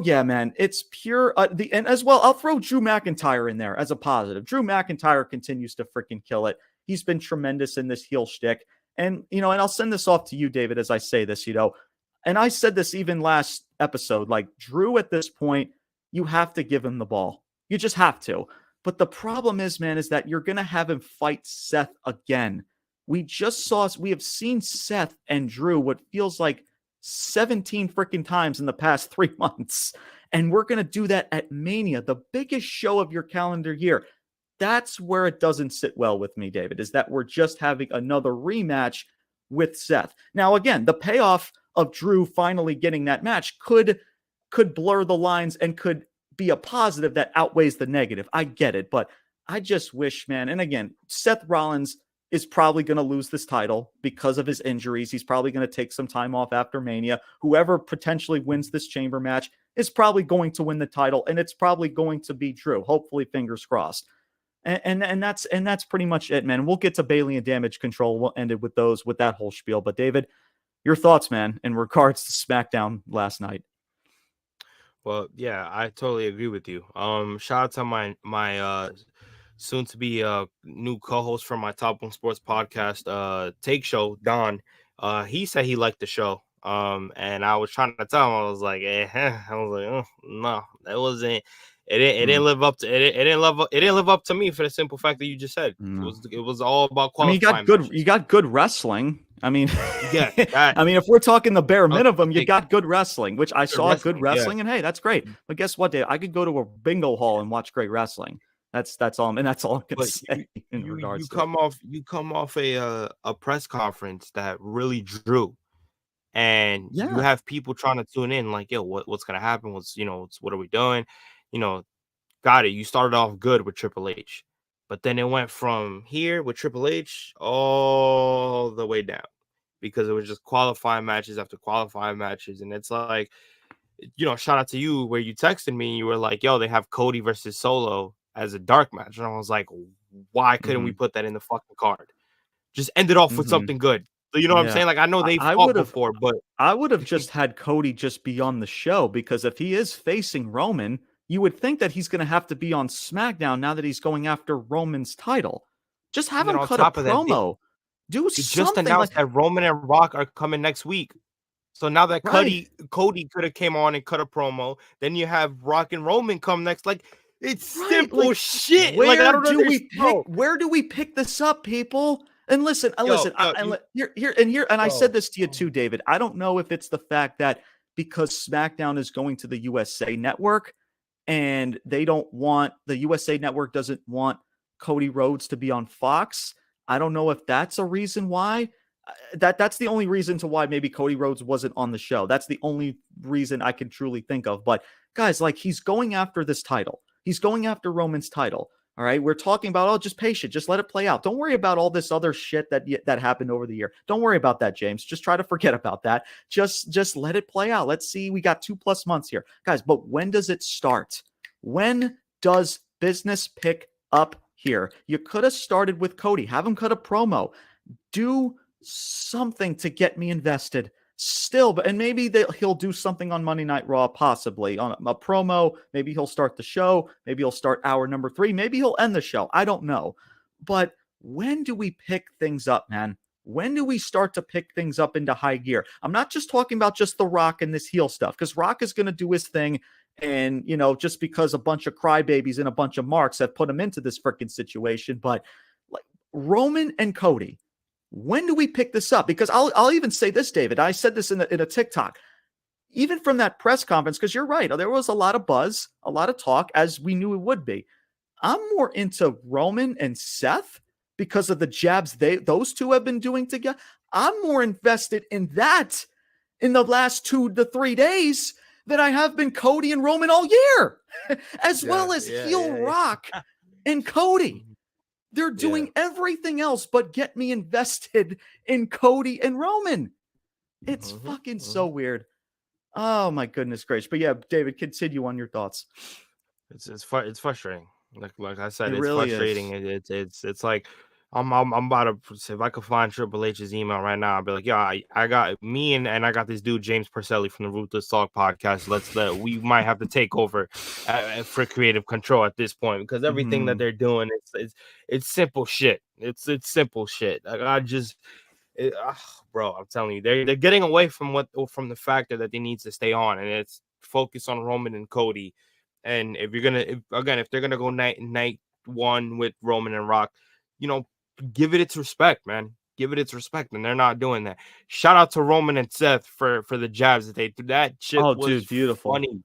yeah, man, it's pure. And as well, I'll throw Drew McIntyre in there as a positive. Drew McIntyre continues to freaking kill it. He's been tremendous in this heel shtick. And, and I'll send this off to you, David, as I say this, and I said this even last episode, like, Drew at this point, you have to give him the ball. You just have to. But the problem is, man, is that you're going to have him fight Seth again. We have seen Seth and Drew what feels like 17 freaking times in the past 3 months. And we're going to do that at Mania, the biggest show of your calendar year. That's where it doesn't sit well with me, David, is that we're just having another rematch with Seth. Now, again, the payoff of Drew finally getting that match could blur the lines and could be a positive that outweighs the negative. I get it, but I just wish, man, and again, Seth Rollins is probably going to lose this title because of his injuries. He's probably going to take some time off after Mania. Whoever potentially wins this chamber match is probably going to win the title, and it's probably going to be Drew. Hopefully, fingers crossed. And that's pretty much it, man. We'll get to Bayley and Damage Control. We'll end it with that whole spiel. But David, your thoughts, man, in regards to SmackDown last night. Well, yeah, I totally agree with you. Shout out to my soon to be new co-host from my Top Bunk Sports podcast, Take Show, Don. He said he liked the show. And I was trying to tell him, I was like, I was like, oh, no, that wasn't. It didn't live up to it. It didn't live up to me for the simple fact that you just said. It was all about qualifying. I mean, you got good wrestling. I mean, yeah. I mean, if we're talking the bare minimum, you got good wrestling, which I saw good wrestling, and hey, that's great. But guess what, Dave? I could go to a bingo hall and watch great wrestling. That's all, and that's all I'm gonna say in regards. You come off a press conference that really drew. And you have people trying to tune in, like, yo, what's gonna happen? What are we doing? Got it. You started off good with Triple H, but then it went from here with Triple H all the way down because it was just qualifying matches after qualifying matches. And it's like, shout out to you where you texted me and you were like, yo, they have Cody versus Solo as a dark match. And I was like, why couldn't we put that in the fucking card? Just end it off with something good. So you know what I'm saying? Like, I know they've fought before, but I would have just had Cody just be on the show, because if he is facing Roman, you would think that he's going to have to be on SmackDown now that he's going after Roman's title. Just have him cut a promo. Do something. Just announced that Roman and Rock are coming next week. So now that Cody could have came on and cut a promo, then you have Rock and Roman come next. Like, it's simple shit. Where do we pick this up, people? And listen, I said this to you too, David. I don't know if it's the fact that because SmackDown is going to the USA Network and the USA Network doesn't want Cody Rhodes to be on Fox. I don't know if that's a reason why. That's the only reason to why maybe Cody Rhodes wasn't on the show. That's the only reason I can truly think of. But guys, like, he's going after this title. He's going after Roman's title. All right, we're talking about, just patient. Just let it play out. Don't worry about all this other shit that happened over the year. Don't worry about that, James. Just try to forget about that. Just let it play out. Let's see. We got 2+ months here, guys. But when does it start? When does business pick up here? You could have started with Cody. Have him cut a promo. Do something to get me invested. Still, and maybe he'll do something on Monday Night Raw, possibly on a promo. Maybe he'll start the show. Maybe he'll start hour number 3. Maybe he'll end the show. I don't know. But when do we pick things up, man? When do we start to pick things up into high gear? I'm not just talking about just The Rock and this heel stuff, because Rock is going to do his thing. And, just because a bunch of crybabies and a bunch of marks have put him into this freaking situation. But like Roman and Cody, when do we pick this up? Because I'll even say this, David. I said this in a TikTok. Even from that press conference, because you're right, there was a lot of buzz, a lot of talk, as we knew it would be. I'm more into Roman and Seth because of the jabs those two have been doing together. I'm more invested in that in the last 2 to 3 days than I have been Cody and Roman all year, as well as heel Rock and Cody. They're doing everything else but get me invested in Cody and Roman. It's fucking so weird. Oh my goodness gracious. But yeah, David, continue on your thoughts. It's frustrating. Like I said, it's really frustrating. It's like I'm about to, if I could find Triple H's email right now, I'd be like, yeah, I got me and I got this dude James Purcelli from the Ruthless Talk podcast. We might have to take over for creative control at this point, because everything that they're doing, it's simple shit. It's simple shit. Bro, I'm telling you, they're getting away from the factor that they need to stay on, and it's focus on Roman and Cody. And if they're gonna go night one with Roman and Rock, give it its respect, man. Give it its respect, and they're not doing that. Shout out to Roman and Seth for the jabs that they did. That shit was beautiful, funny.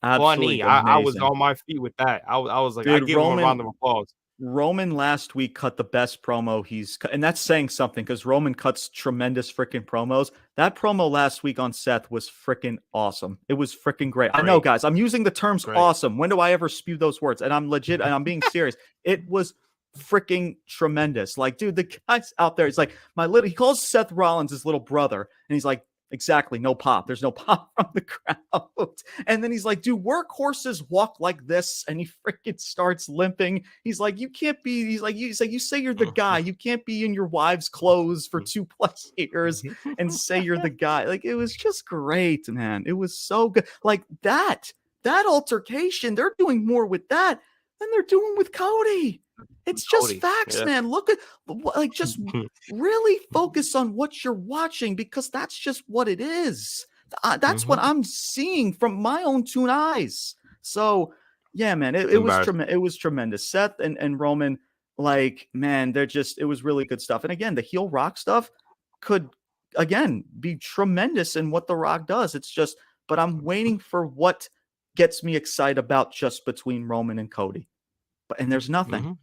Absolutely funny. I was on my feet with that. I was like, I give him a round of applause. Roman last week cut the best promo and that's saying something, because Roman cuts tremendous freaking promos. That promo last week on Seth was freaking awesome. It was freaking great. I know, guys, I'm using the terms awesome. When do I ever spew those words? And I'm legit, and I'm being serious. It was freaking tremendous. Like, dude, the guy's out there. It's like he calls Seth Rollins his little brother, and he's like, Exactly. No pop. There's no pop from the crowd. And then he's like, do workhorses walk like this? And he freaking starts limping. He's like, you can't be, he's like, you say you're the guy. You can't be in your wife's clothes for 2+ years and say you're the guy. Like, it was just great, man. It was so good. Like that altercation, they're doing more with that than they're doing with Cody. It's just facts, man. Look at, like, just really focus on what you're watching, because that's just what it is. That's what I'm seeing from my own 2 eyes. So, yeah, man, it was tremendous. Seth and Roman, like, man, it was really good stuff. And again, the heel Rock stuff could, again, be tremendous in what the Rock does. It's just, but I'm waiting for what gets me excited about just between Roman and Cody. And there's nothing,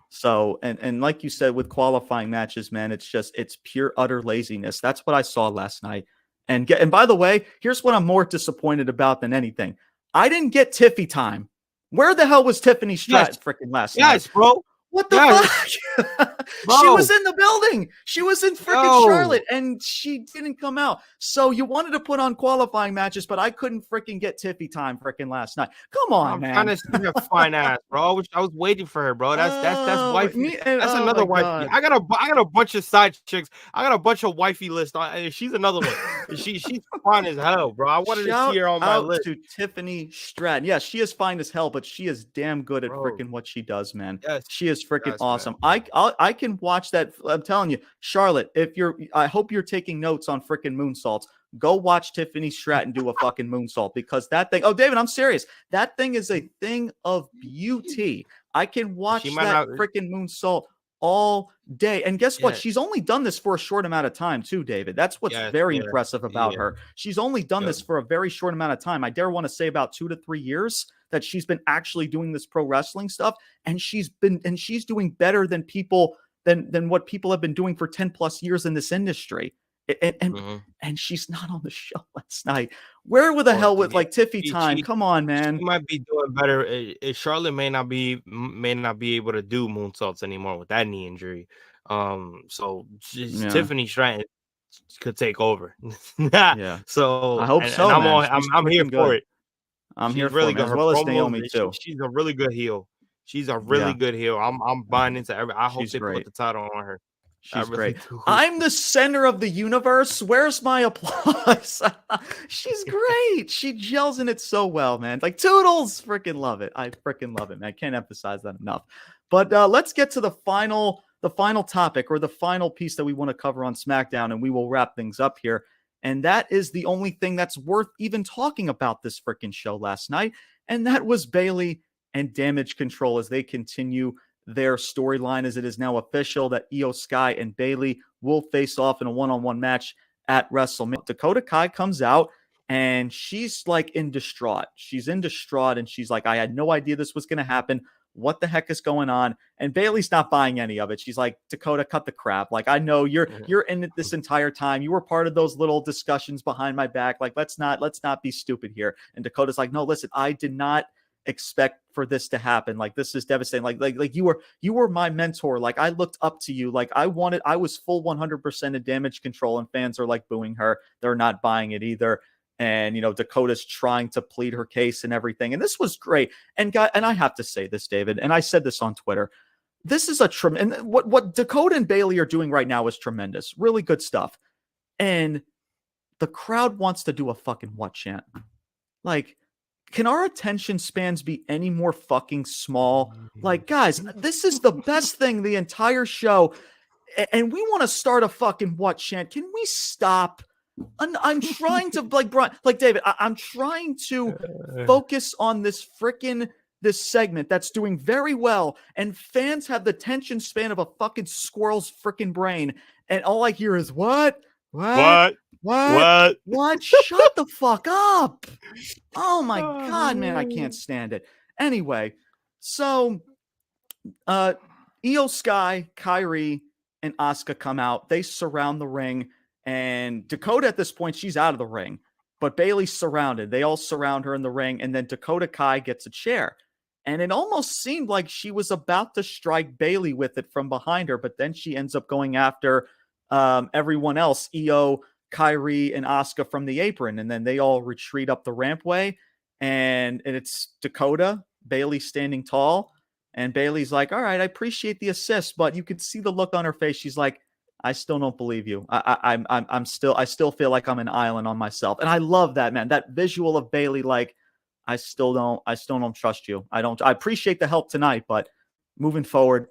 So, and like you said, with qualifying matches, man, it's pure utter laziness. That's what I saw last night. And by the way, here's what I'm more disappointed about than anything. I didn't get Tiffy time. Where the hell was Tiffany Stratton freaking last night? Yes, bro. What the fuck? She was in the building. She was in freaking Charlotte, and she didn't come out. So you wanted to put on qualifying matches, but I couldn't freaking get Tiffy time freaking last night. Come on, man. I'm trying to see her fine ass, bro. I was waiting for her, bro. That's wifey. That's another wifey. I got a bunch of side chicks. I got a bunch of wifey lists. And she's another one. She's fine as hell, bro. I wanted to see her on my list. To Tiffany Stratton. Yes, she is fine as hell, but she is damn good at freaking what she does, man. Yes, she is freaking awesome. I can watch that. I'm telling you, Charlotte, I hope you're taking notes on freaking moonsaults. Go watch Tiffany Stratton do a fucking moonsault, because that thing, David, I'm serious. That thing is a thing of beauty. I can watch that freaking moonsault all day. And guess what? She's only done this for a short amount of time too, David. That's what's very impressive about her. She's only done this for a very short amount of time. I dare want to say about 2 to 3 years that she's been actually doing this pro wrestling stuff. And she's doing better than than what people have been doing for 10+ years in this industry. And she's not on the show last night. Where the hell with like Tiffy time? Come on, man. She might be doing better. Charlotte may not be able to do moonsaults anymore with that knee injury. So Tiffany Stratton could take over. So I hope so. I'm here for it. I'm here really good, as well as Naomi too. She's a really good heel. She's a really good heel. I'm buying into every. I hope they put the title on her. She's great. I'm the center of the universe. Where's my applause? She's great. She gels in it so well, man. Like, Toodles, freaking love it. I freaking love it, man. I can't emphasize that enough. But let's get to the final topic, or the final piece that we want to cover on SmackDown, and we will wrap things up here. And that is the only thing that's worth even talking about this freaking show last night. And that was Bayley and Damage Control, as they continue their storyline, as it is now official that Io Sky and Bayley will face off in a one-on-one match at WrestleMania. Dakota Kai comes out, and she's like in distraught. She's in distraught, and she's like, I had no idea this was going to happen. What the heck is going on? And Bayley's not buying any of it. She's like, Dakota, cut the crap. Like, I know you're in it this entire time. You were part of those little discussions behind my back. Like, let's not be stupid here. And Dakota's like, no, listen, I did not expect for this to happen. Like, this is devastating. Like you were my mentor. Like, I looked up to you. Like, I was full 100% of Damage Control, and fans are like booing her. They're not buying it either. And, Dakota's trying to plead her case and everything. And this was great. And I have to say this, David, and I said this on Twitter. This is and what Dakota and Bayley are doing right now is tremendous. Really good stuff. And the crowd wants to do a fucking what chant? Like, can our attention spans be any more fucking small? Like, guys, this is the best thing the entire show. And we want to start a fucking what chant? Can we stop? I'm trying to, like, Brian, like, David, I'm trying to focus on this segment that's doing very well, and fans have the attention span of a fucking squirrel's freaking brain, and all I hear is what? Shut the fuck up. Oh my God, man, I can't stand it. Anyway, so Io Sky, Kairi, and Asuka come out. They surround the ring. And Dakota, at this point, she's out of the ring. But Bayley's surrounded. They all surround her in the ring. And then Dakota Kai gets a chair. And it almost seemed like she was about to strike Bayley with it from behind her. But then she ends up going after everyone else. Io Kyrie and Asuka from the apron, and then they all retreat up the rampway, and it's Dakota, Bayley standing tall, and Bayley's like, "All right, I appreciate the assist," but you could see the look on her face. She's like, "I still don't believe you. I still feel like I'm an island on myself," and I love that, man. That visual of Bayley, like, I still don't trust you. I appreciate the help tonight, but moving forward,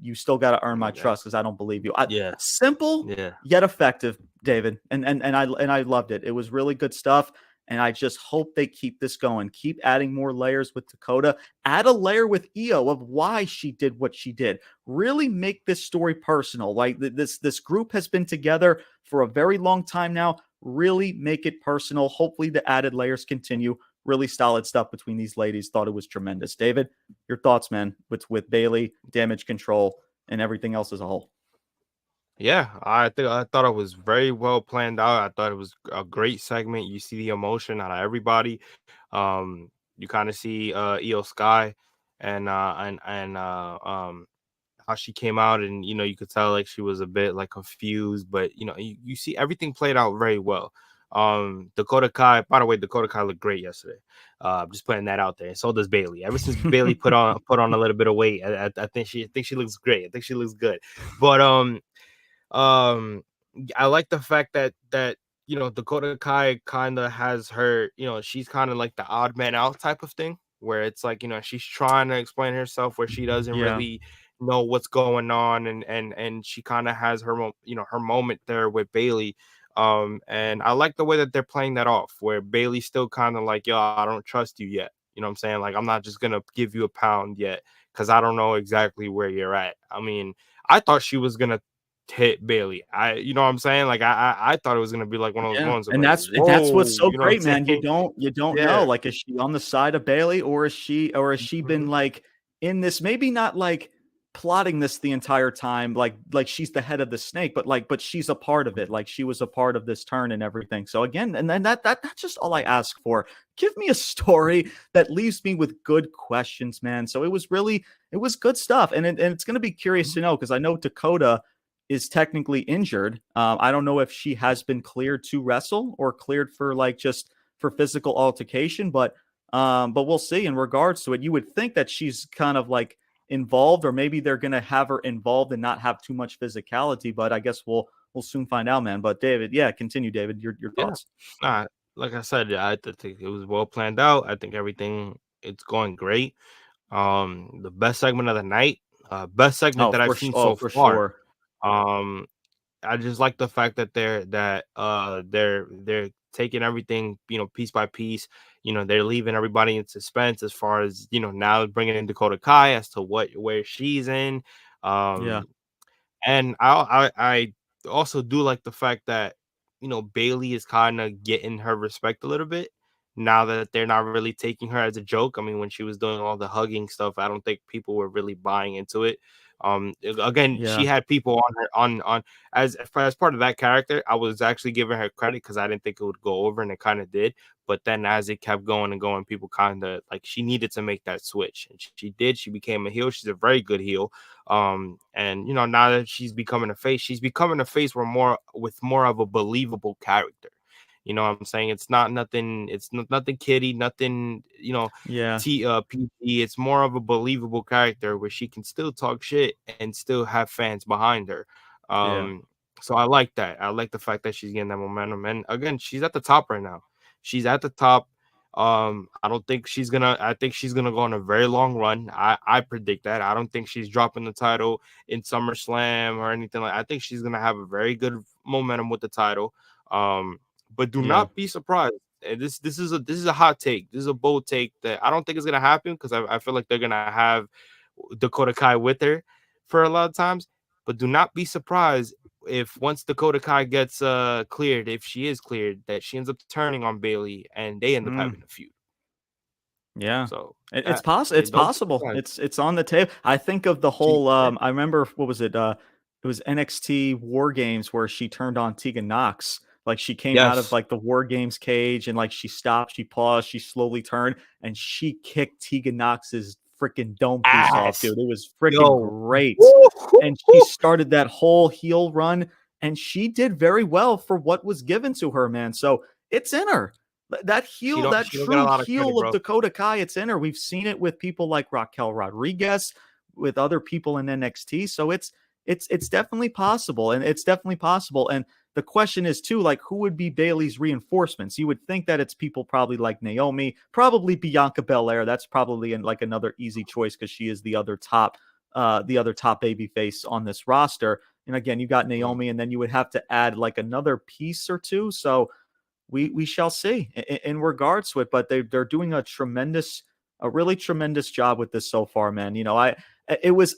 you still got to earn my trust because I don't believe you. Yeah. Simple Yeah. yet effective, David, and I loved it. It was really good stuff, and I just hope they keep this going. Keep adding more layers with Dakota. Add a layer with Io of why she did what she did. Really make this story personal. Like this group has been together for a very long time now. Really make it personal. Hopefully, the added layers continue. Really solid stuff between these ladies. Thought it was tremendous. David, your thoughts, man, with Bayley, Damage Control, and everything else as a whole. Yeah, I thought it was very well planned out. I thought it was a great segment. You see the emotion out of everybody. You kind of see Io Sky and how she came out, and you could tell like she was a bit like confused, but you see everything played out very well. Dakota Kai, by the way, Dakota Kai looked great yesterday. Just putting that out there. And so does Bayley. Ever since Bayley put on a little bit of weight, I think she looks great. I think she looks good. But I like the fact that Dakota Kai kind of has her, she's kind of like the odd man out type of thing, where it's like, she's trying to explain herself where she doesn't really know what's going on, and she kind of has her her moment there with Bayley. And I like the way that they're playing that off, where Bayley's still kind of like, yo, I don't trust you yet. You know what I'm saying? Like, I'm not just gonna give you a pound yet because I don't know exactly where you're at. I mean, I thought she was gonna hit Bayley. You know what I'm saying? Like, I thought it was gonna be like one of those ones. And like, that's what's so you know what I'm great, man. You saying? don't know. Like, is she on the side of Bayley, or has she been like in this? Maybe not like plotting this the entire time, like she's the head of the snake, but she's a part of it. Like, she was a part of this turn and everything. So again, and then that's just all I ask for. Give me a story that leaves me with good questions, man. So it was good stuff, and it's going to be curious to know, because I know Dakota is technically injured. I don't know if she has been cleared to wrestle or cleared for just for physical altercation, but we'll see. In regards to it, you would think that she's kind of like involved, or maybe they're going to have her involved and not have too much physicality, but I guess we'll soon find out, man. But David, continue, David, your thoughts. Like I said, I think it was well planned out. I think everything it's going great. The best segment of the night, best segment that I've seen so for far. Sure. I just like the fact that they're taking everything, piece by piece. They're leaving everybody in suspense as far as, now bringing in Dakota Kai as to where she's in. And I also do like the fact that, Bayley is kind of getting her respect a little bit now that they're not really taking her as a joke. I mean, when she was doing all the hugging stuff, I don't think people were really buying into it. Again, she had people on her on as part of that character. I was actually giving her credit because I didn't think it would go over, and it kind of did. But then as it kept going and going, people kind of like, she needed to make that switch, and she did. She became a heel. She's a very good heel. And now that she's becoming a face with more of a believable character. You know what I'm saying? It's not nothing kiddie, nothing, PG. It's more of a believable character where she can still talk shit and still have fans behind her. So I like that. I like the fact that she's getting that momentum. And again, she's at the top right now. She's at the top. I think she's gonna go on a very long run. I predict that. I don't think she's dropping the title in SummerSlam or anything like that. I think she's gonna have a very good momentum with the title. But do not be surprised. This is a hot take. This is a bold take that I don't think is gonna happen, because I feel like they're gonna have Dakota Kai with her for a lot of times. But do not be surprised if once Dakota Kai gets cleared, if she is cleared, that she ends up turning on Bayley and they end up having a feud. Yeah. So it's possible. It's possible. It's on the table. I think of the whole. I remember, what was it? It was NXT War Games where she turned on Tegan Nox. Like, she came out of like the War Games cage, and like she stopped, she paused, she slowly turned, and she kicked Tegan Nox's freaking dome piece off, dude. It was freaking great. And she started that whole heel run and she did very well for what was given to her, man. So it's in her. That heel, that She don't get a true lot of credit, heel of bro. Dakota Kai, it's in her. We've seen it with people like Raquel Rodriguez, with other people in NXT. So it's definitely possible, and it's definitely possible. And the question is too, like, who would be Bayley's reinforcements? You would think that it's people probably like Naomi, probably Bianca Belair. That's probably like another easy choice because she is the other top baby face on this roster. And again, you got Naomi, and then you would have to add like another piece or two. So we shall see in regards to it. But they're doing a really tremendous job with this so far, man.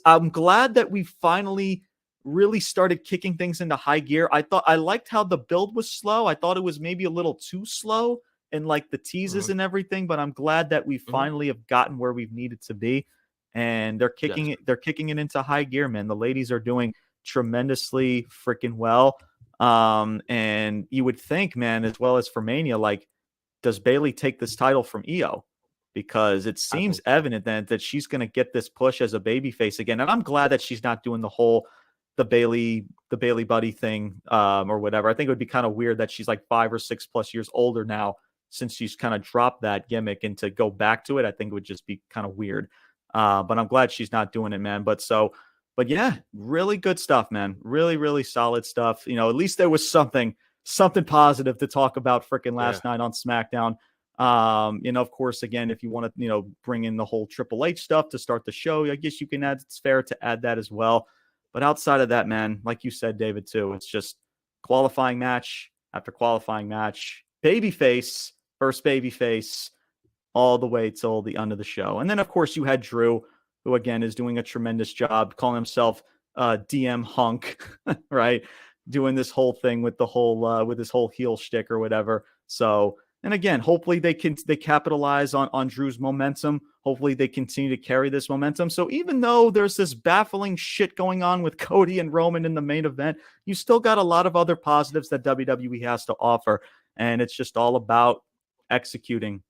I'm glad that we finally really started kicking things into high gear. I liked how the build was slow. I thought it was maybe a little too slow and like the teases and everything, but I'm glad that we finally have gotten where we've needed to be. And they're kicking it into high gear, man. The ladies are doing tremendously freaking well. And you would think, man, as well as for Mania, like, does Bayley take this title from Io? Because it seems evident that she's going to get this push as a babyface again. And I'm glad that she's not doing the Bayley buddy thing, or whatever. I think it would be kind of weird that she's like 5 or 6 plus years older now since she's kind of dropped that gimmick, and to go back to it, I think it would just be kind of weird. But I'm glad she's not doing it, man. But yeah, really good stuff, man. Really, really solid stuff. At least there was something positive to talk about freaking last night on SmackDown. Of course, again, if you want to, bring in the whole Triple H stuff to start the show, I guess you can it's fair to add that as well. But outside of that, man, like you said, David, too, it's just qualifying match after qualifying match, babyface, first babyface, all the way till the end of the show. And then, of course, you had Drew, who, again, is doing a tremendous job, calling himself DM Hunk, right? Doing this whole thing with with his whole heel shtick or whatever. So, and again, hopefully they capitalize on Drew's momentum. Hopefully they continue to carry this momentum. So even though there's this baffling shit going on with Cody and Roman in the main event, you still got a lot of other positives that WWE has to offer. And it's just all about executing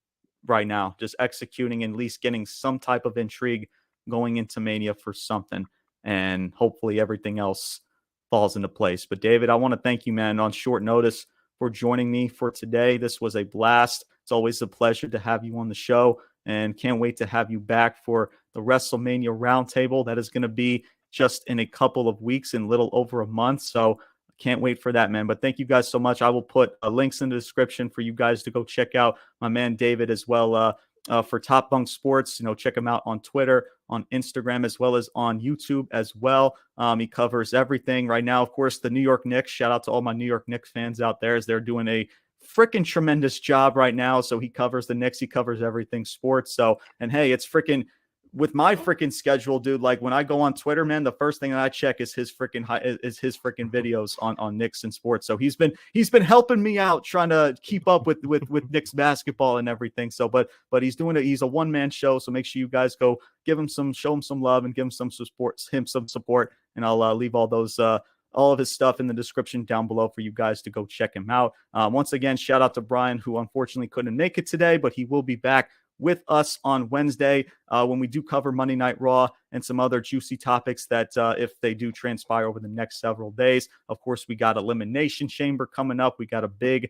right now, just executing, and at least getting some type of intrigue going into Mania for something. And hopefully everything else falls into place. But David, I want to thank you, man, on short notice for joining me for today. This was a blast. It's always a pleasure to have you on the show, and can't wait to have you back for the WrestleMania Roundtable. That is going to be just in a couple of weeks, in little over a month. So can't wait for that, man. But thank you guys so much. I will put links in the description for you guys to go check out my man David as well. For Top Bunk Sports, check him out on Twitter, on Instagram, as well as on YouTube as well. He covers everything right now. Of course, the New York Knicks. Shout out to all my New York Knicks fans out there, as they're doing a freaking tremendous job right now. So he covers the Knicks. He covers everything sports. So, and hey, it's freaking, with my freaking schedule, dude, like when I go on Twitter, man, the first thing that I check is his freaking videos on Knicks and sports. So he's been helping me out, trying to keep up with Knicks basketball and everything. So, but he's a one-man show. So make sure you guys go show him some love, and give him some support. And I'll leave all of his stuff in the description down below for you guys to go check him out. Once again, shout out to Brian, who unfortunately couldn't make it today, but he will be back with us on Wednesday when we do cover Monday Night Raw and some other juicy topics that if they do transpire over the next several days. Of course, we got Elimination Chamber coming up. We got a big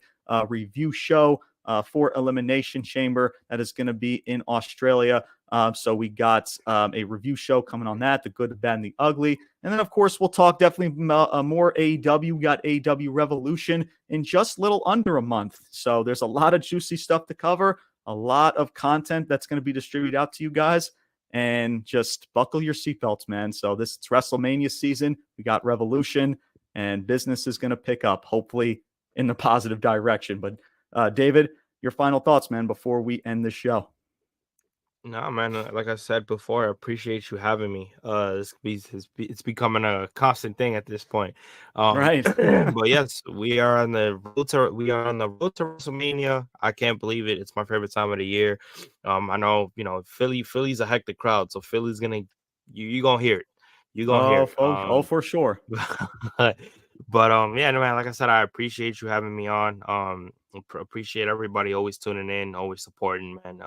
review show for Elimination Chamber that is going to be in Australia. So we got a review show coming on that, the good, the bad, and the ugly. And then, of course, we'll talk definitely more AEW. We got AEW Revolution in just little under a month. So there's a lot of juicy stuff to cover, a lot of content that's going to be distributed out to you guys. And just buckle your seatbelts, man. So it's WrestleMania season. We got Revolution, and business is going to pick up, hopefully in the positive direction. But David, your final thoughts, man, before we end the show. No, man. Like I said before, I appreciate you having me. It's becoming a constant thing at this point. Right. But yes, we are on the road to WrestleMania. I can't believe it. It's my favorite time of the year. I know, Philly's a hectic crowd, so Philly's gonna you gonna hear it. You gonna hear it. For sure. But yeah, no, man, like I said, I appreciate you having me on. Appreciate everybody always tuning in, always supporting, man.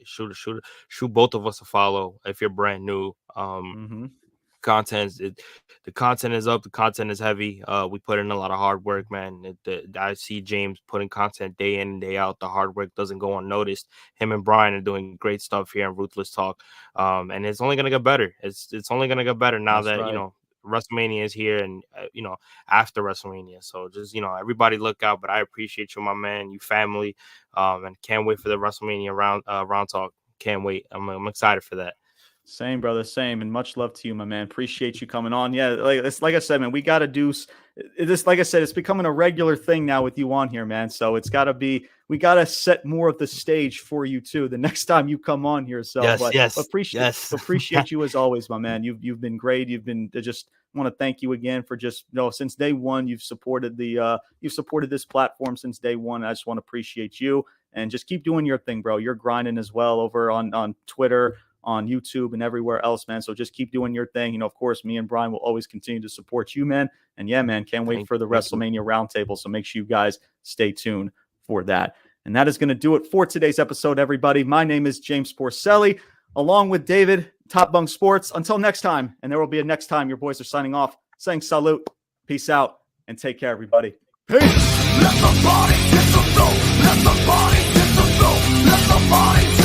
Shoot both of us a follow if you're brand new. The content is up. The content is heavy. We put in a lot of hard work, man. I see James putting content day in and day out. The hard work doesn't go unnoticed. Him and Brian are doing great stuff here on Ruthless Talk, and it's only gonna get better. It's only gonna get better now that WrestleMania is here, and after WrestleMania. So just everybody look out. But I appreciate you, my man, you family, and can't wait for the WrestleMania round talk. Can't wait. I'm excited for that. Same, brother. Same. And much love to you, my man. Appreciate you coming on. Yeah. Like I said, man, we got to do this. Like I said, it's becoming a regular thing now with you on here, man. So we got to set more of the stage for you too, the next time you come on here. So appreciate you as always, my man. You've been great. You've been just want to thank you again for just, since day one, you've supported this platform since day one. I just want to appreciate you and just keep doing your thing, bro. You're grinding as well over on Twitter, on YouTube, and everywhere else, man. So just keep doing your thing. Of course, me and Brian will always continue to support you, man. And yeah, man, can't wait for the WrestleMania roundtable. So make sure you guys stay tuned for that. And that is going to do it for today's episode, everybody. My name is James Porcelli, along with David, Top Bunk Sports. Until next time, and there will be a next time, your boys are signing off, saying salute, peace out, and take care, everybody. Peace. Let the body hit the floor. Let the body hit the floor. Let the body